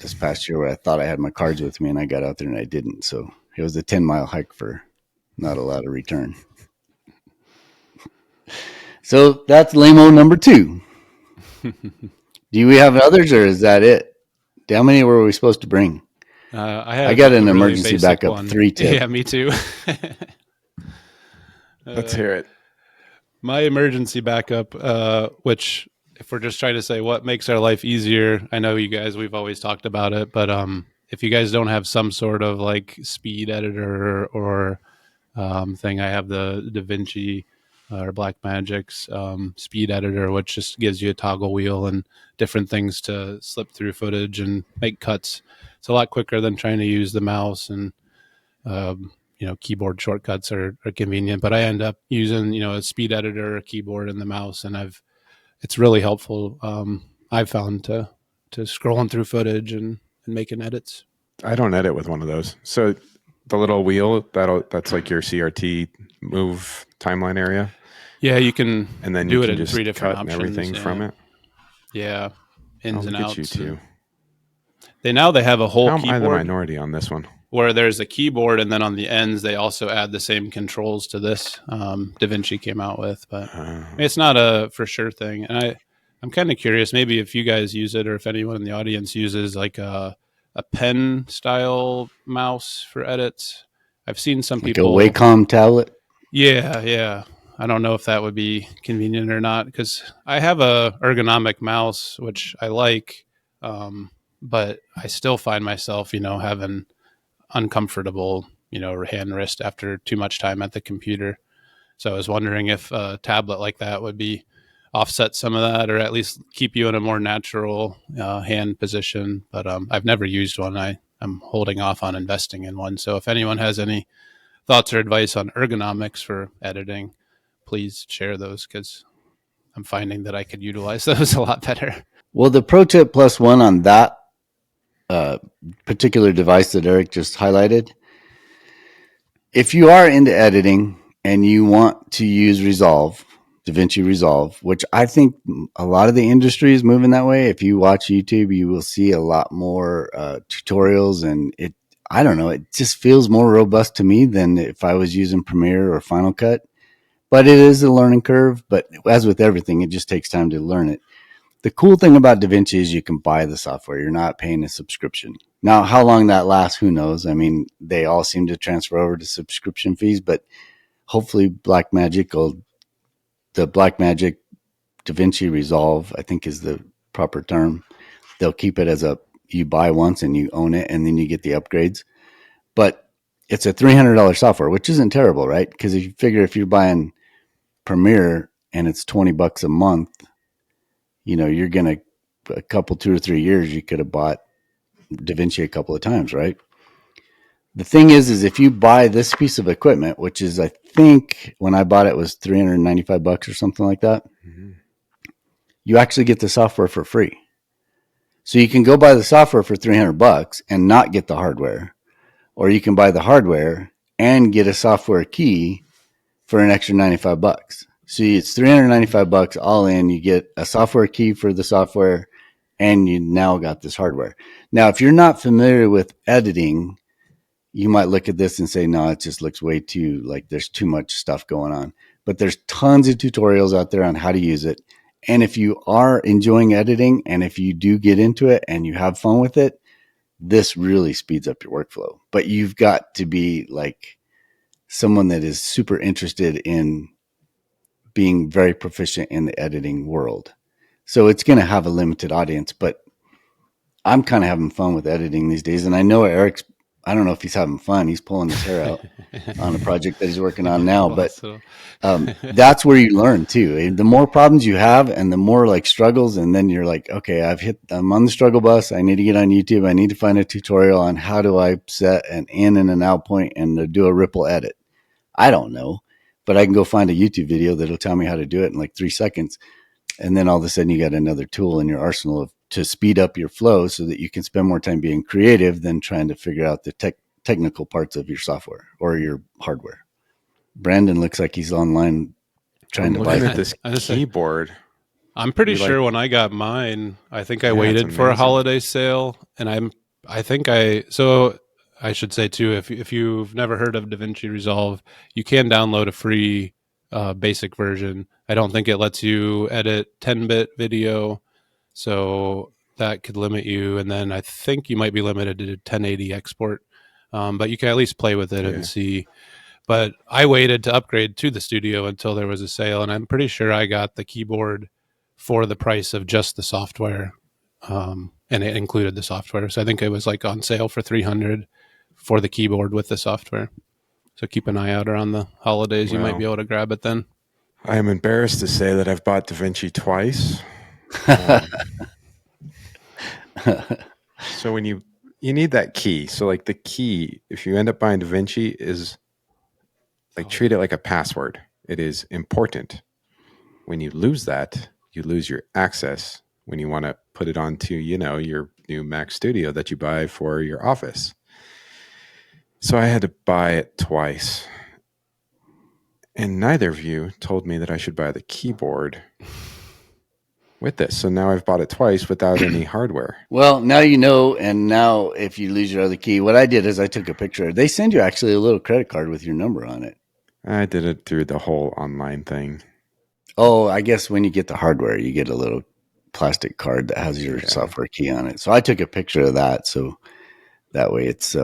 this past year where I thought I had my cards with me and I got out there and I didn't. So it was a 10-mile hike for not a lot of return. So that's lame-o number 2. Do we have others, or is that it? How many were we supposed to bring? I got an emergency backup one. 3 tip. Yeah, me too. Let's hear it. My emergency backup, which if we're just trying to say what makes our life easier, I know you guys, we've always talked about it, but if you guys don't have some sort of like speed editor or thing, I have the DaVinci or Blackmagic's speed editor, which just gives you a toggle wheel and different things to slip through footage and make cuts. It's a lot quicker than trying to use the mouse, and keyboard shortcuts are convenient, but I end up using, a speed editor, a keyboard, and the mouse, and it's really helpful. I've found to scrolling through footage and making edits. I don't edit with one of those. So the little wheel, that's like your CRT move timeline area. Yeah, you can, and then do you it can in just 3 different cut options. Everything from it. Yeah, ins and outs. You too. They have a whole How keyboard. am I the minority on this one? Where there's a keyboard, and then on the ends they also add the same controls to this. DaVinci came out with, but it's not a for sure thing. And I'm kind of curious, maybe if you guys use it, or if anyone in the audience uses like a pen style mouse for edits. I've seen some people like a Wacom tablet. Yeah. I don't know if that would be convenient or not, because I have a ergonomic mouse which I like, but I still find myself, having uncomfortable, hand wrist after too much time at the computer. So I was wondering if a tablet like that would be offset some of that, or at least keep you in a more natural hand position. But I've never used one. I'm holding off on investing in one. So if anyone has any thoughts or advice on ergonomics for editing, please share those, because I'm finding that I could utilize those a lot better. Well, the pro tip plus one on that particular device that Eric just highlighted, if you are into editing and you want to use DaVinci Resolve, which I think a lot of the industry is moving that way. If you watch YouTube, you will see a lot more tutorials, and I don't know, it just feels more robust to me than if I was using Premiere or Final Cut. But it is a learning curve. But as with everything, it just takes time to learn it. The cool thing about DaVinci is you can buy the software. You're not paying a subscription. Now, how long that lasts, who knows? I mean, they all seem to transfer over to subscription fees, but hopefully the Blackmagic DaVinci Resolve, I think is the proper term. They'll keep it as you buy once and you own it, and then you get the upgrades. But it's a $300 software, which isn't terrible, right? Because if you figure if you're buying Premiere and it's $20 a month, you're going to, a couple, 2 or 3 years, you could have bought DaVinci a couple of times, right? The thing is if you buy this piece of equipment, which is, I think when I bought it was $395 or something like that, you actually get the software for free. So you can go buy the software for $300 and not get the hardware, or you can buy the hardware and get a software key for an extra $95. So it's $395 all in. You get a software key for the software, and you now got this hardware. Now, if you're not familiar with editing, you might look at this and say, no, it just looks way too, like there's too much stuff going on. But there's tons of tutorials out there on how to use it. And if you are enjoying editing, and if you do get into it and you have fun with it, this really speeds up your workflow. But you've got to be like someone that is super interested in being very proficient in the editing world. So it's going to have a limited audience, but I'm kind of having fun with editing these days. And I know Eric's I don't know if he's having fun. He's pulling his hair out on a project that he's working on now. But that's where you learn too. And the more problems you have and the more like struggles, and then you're like, okay, I'm on the struggle bus. I need to get on YouTube. I need to find a tutorial on how do I set an in and an out point and do a ripple edit. I don't know, but I can go find a YouTube video that'll tell me how to do it in like 3 seconds. And then all of a sudden you got another tool in your arsenal to speed up your flow so that you can spend more time being creative than trying to figure out the technical parts of your software or your hardware. Brandon looks like he's online trying to buy this keyboard. I'm pretty sure when I got mine, I think I waited for a holiday sale, and so I should say too, if you've never heard of DaVinci Resolve, you can download a free basic version. I don't think it lets you edit 10-bit video, so that could limit you. And then I think you might be limited to 1080 export, but you can at least play with it and see. But I waited to upgrade to the Studio until there was a sale, and I'm pretty sure I got the keyboard for the price of just the software, and it included the software. So I think it was like on sale for $300 for the keyboard with the software. So keep an eye out around the holidays. You might be able to grab it then. I am embarrassed to say that I've bought DaVinci twice. So when you need that key. So like the key, if you end up buying DaVinci, is like treat it like a password. It is important. When you lose that, you lose your access when you want to put it onto, your new Mac Studio that you buy for your office. So I had to buy it twice. And neither of you told me that I should buy the keyboard with this. So now I've bought it twice without any hardware. Well, now you know, and now if you lose your other key, what I did is I took a picture. They send you actually a little credit card with your number on it. I did it through the whole online thing. Oh, I guess when you get the hardware, you get a little plastic card that has your software key on it. So I took a picture of that, so that way it's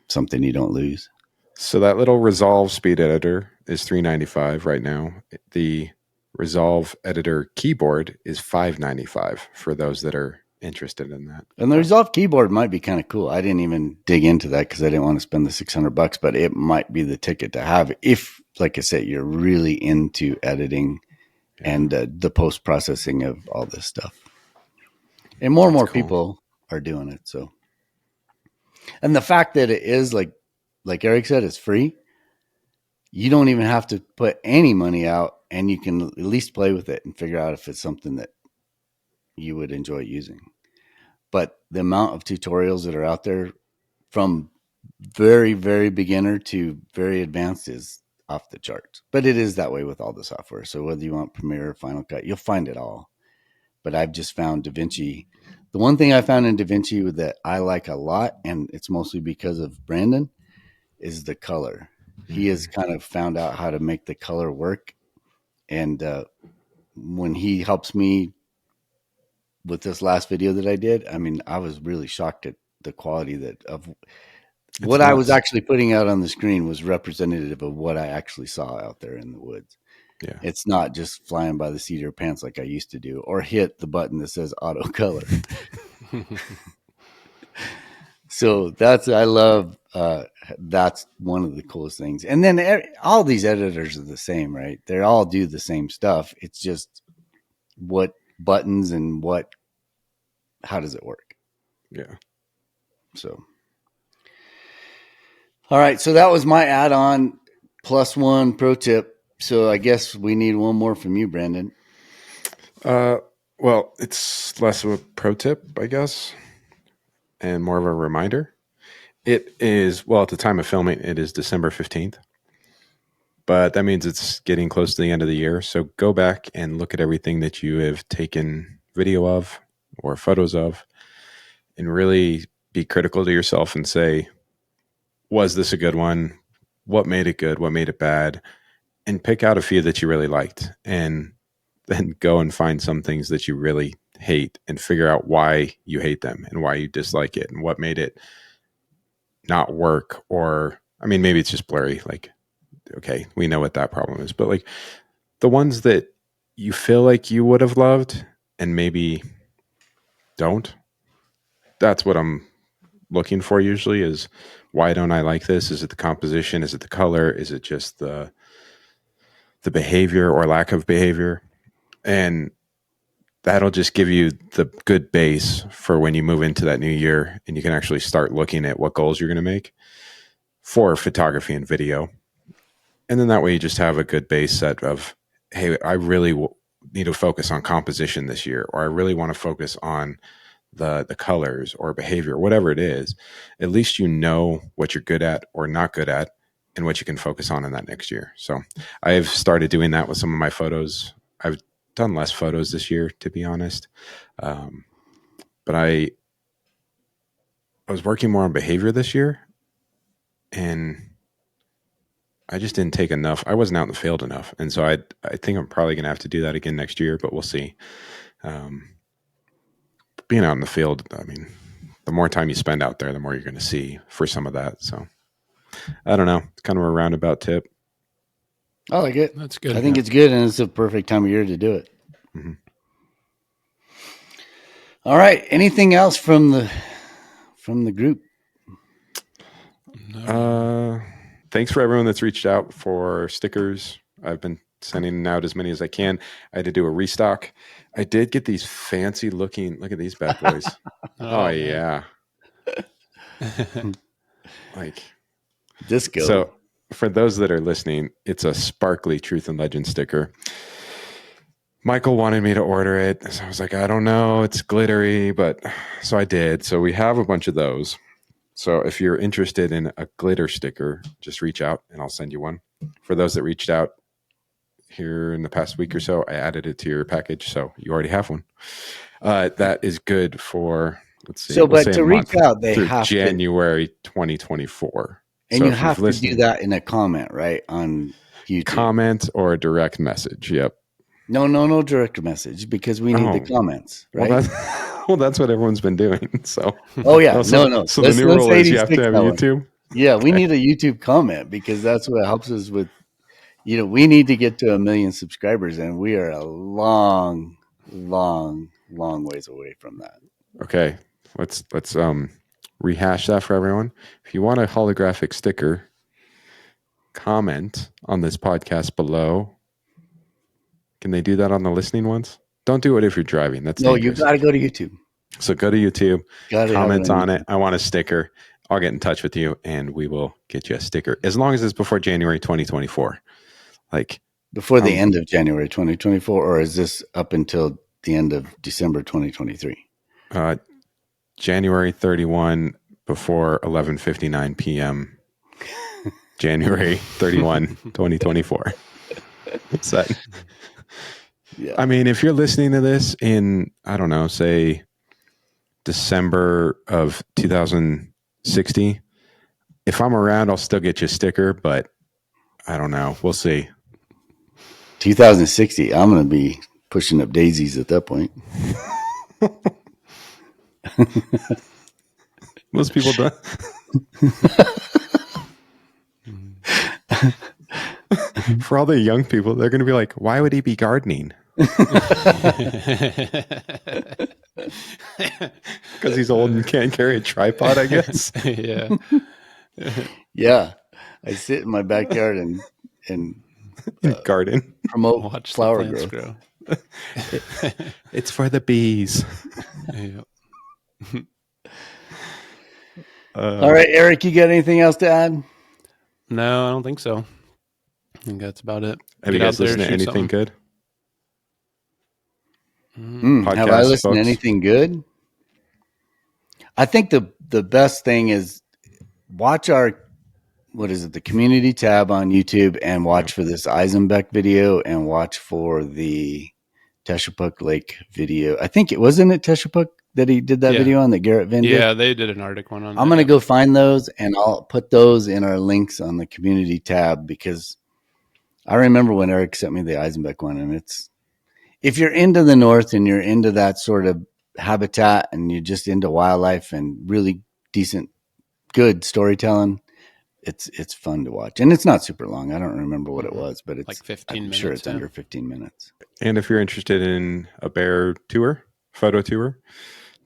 something you don't lose. So that little Resolve Speed Editor is $395 right now. The Resolve Editor keyboard is $595 for those that are interested in that. And the Resolve keyboard might be kind of cool. I didn't even dig into that because I didn't want to spend the $600, but it might be the ticket to have if, like I said, you're really into editing and the post-processing of all this stuff. And more people are doing it. So, and the fact that it is like Eric said, it's free. You don't even have to put any money out, and you can at least play with it and figure out if it's something that you would enjoy using. But the amount of tutorials that are out there from very, very beginner to very advanced is off the charts. But it is that way with all the software. So whether you want Premiere or Final Cut, you'll find it all. But I've just found DaVinci. The one thing I found in DaVinci that I like a lot, and it's mostly because of Brandon, is the color. He has kind of found out how to make the color work. And when he helps me with this last video that I did, I mean, I was really shocked at the quality of what I was actually putting out on the screen was representative of what I actually saw out there in the woods. Yeah. It's not just flying by the seat of your pants like I used to do, or hit the button that says auto color. So I love, that's one of the coolest things. And then all these editors are the same, right? They all do the same stuff. It's just what buttons and how does it work? Yeah. So, all right. So that was my add-on +1 pro tip. So I guess we need one more from you, Brandon. Well, it's less of a pro tip, I guess, and more of a reminder. It is, well, at the time of filming, it is December 15th. But that means it's getting close to the end of the year. So go back and look at everything that you have taken video of or photos of and really be critical to yourself and say, was this a good one? What made it good? What made it bad? And pick out a few that you really liked and then go and find some things that you really hate and figure out why you hate them and why you dislike it and what made it not work. Or, I mean, maybe it's just blurry. Like, okay, we know what that problem is, but like the ones that you feel like you would have loved and maybe don't, that's what I'm looking for usually, is why don't I like this? Is it the composition? Is it the color? Is it just the behavior or lack of behavior? And that'll just give you the good base for when you move into that new year and you can actually start looking at what goals you're going to make for photography and video. And then that way you just have a good base set of, hey, I really need to focus on composition this year, or I really want to focus on the colors or behavior, whatever it is. At least you know what you're good at or not good at and what you can focus on in that next year. So I've started doing that with some of my photos. I've done less photos this year, to be honest. But I was working more on behavior this year, and I just didn't take enough. I wasn't out in the field enough. And so I think I'm probably going to have to do that again next year, but we'll see. Being out in the field, I mean, the more time you spend out there, the more you're going to see for some of that. So I don't know. It's kind of a roundabout tip. I like it. That's good. I think it's good, and it's a perfect time of year to do it. Mm-hmm. All right. Anything else from the group? No. Thanks for everyone that's reached out for stickers. I've been sending out as many as I can. I had to do a restock. I did get these fancy looking, look at these bad boys. Oh yeah. Like Disco. So for those that are listening, it's a sparkly Truth and Legend sticker. Michael wanted me to order it. So I was like, I don't know. It's glittery, but so I did. So we have a bunch of those. So if you're interested in a glitter sticker, just reach out and I'll send you one. For those that reached out here in the past week or so, I added it to your package. So you already have one. That is good for, let's see. So, but to reach out, they have January 2024. And so you have to do that in a comment, right? On YouTube. Comment or a direct message. Yep. No direct message because we need the comments, right? Well, that's what everyone's been doing. So, oh yeah, So the new rule is you have to have YouTube. Yeah, we need a YouTube comment because that's what helps us with. We need to get to 1 million subscribers, and we are a long ways away from that. Okay, let's rehash that for everyone. If you want a holographic sticker, comment on this podcast below. Can they do that on the listening ones? Don't do it if you're driving. That's dangerous. You got to go to YouTube. So go to YouTube, comment on it. I want a sticker. I'll get in touch with you, and we will get you a sticker as long as it's before January 2024. Like before the end of January 2024, or is this up until the end of December 2023? January 31 before 11:59 p.m. January 31, 2024. What's that? Yeah. I mean, if you're listening to this in, I don't know, say December of 2060, if I'm around, I'll still get you a sticker, but I don't know. We'll see. 2060, I'm going to be pushing up daisies at that point. Most people don't. For all the young people, they're going to be like, why would he be gardening? Because he's old and can't carry a tripod, I guess. Yeah. Yeah. I sit in my backyard and garden. Promote Watch flower the plants growth. grow. It's for the bees. Yeah. All right, Eric, you got anything else to add? No, I don't think so. I think that's about it. Have you guys listened to anything good? Have I listened to anything good? I think the best thing is watch our, the community tab on YouTube and watch for this Eisenbeck video and watch for the Teshupuk Lake video. I think wasn't it Teshupuk that he did that video on, that Garrett Vin did? Yeah, they did an Arctic one on that. I'm going to go find those and I'll put those in our links on the community tab because I remember when Eric sent me the Eisenbeck one, and if you're into the North and you're into that sort of habitat and you're just into wildlife and really decent, good storytelling, it's fun to watch. And it's not super long. I don't remember what it was, but it's like 15 minutes. I'm sure it's under 15 minutes. And if you're interested in a bear tour, photo tour,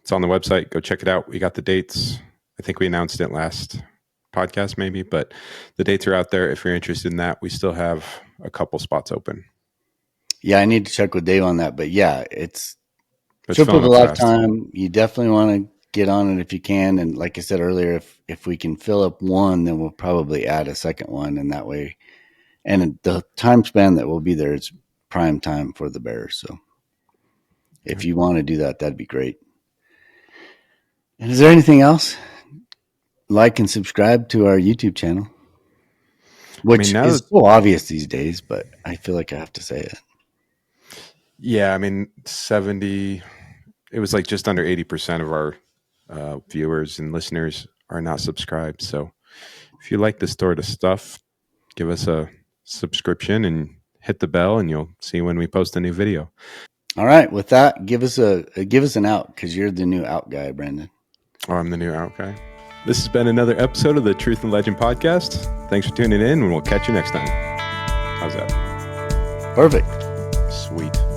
it's on the website. Go check it out. We got the dates. I think we announced it last podcast maybe, but the dates are out there. If you're interested in that, we still have a couple spots open. Yeah, I need to check with Dave on that, but yeah, it's trip of filling a up fast. lifetime. You definitely want to get on it if you can. And like I said earlier, if we can fill up one, then we'll probably add a second one, and that way, and the time span that we'll be there is prime time for the Bears. So if you want to do that, that'd be great. And is there anything else? Like and subscribe to our YouTube channel, which is so obvious these days, but I feel like I have to say it. Yeah, I mean, it was like just under 80% of our viewers and listeners are not subscribed. So if you like this sort of stuff, give us a subscription and hit the bell, and you'll see when we post a new video. All right, with that, give us an out, because you're the new out guy, Brandon. Oh, I'm the new out guy. This has been another episode of the Truth and Legend podcast. Thanks for tuning in, and we'll catch you next time. How's that? Perfect. Sweet.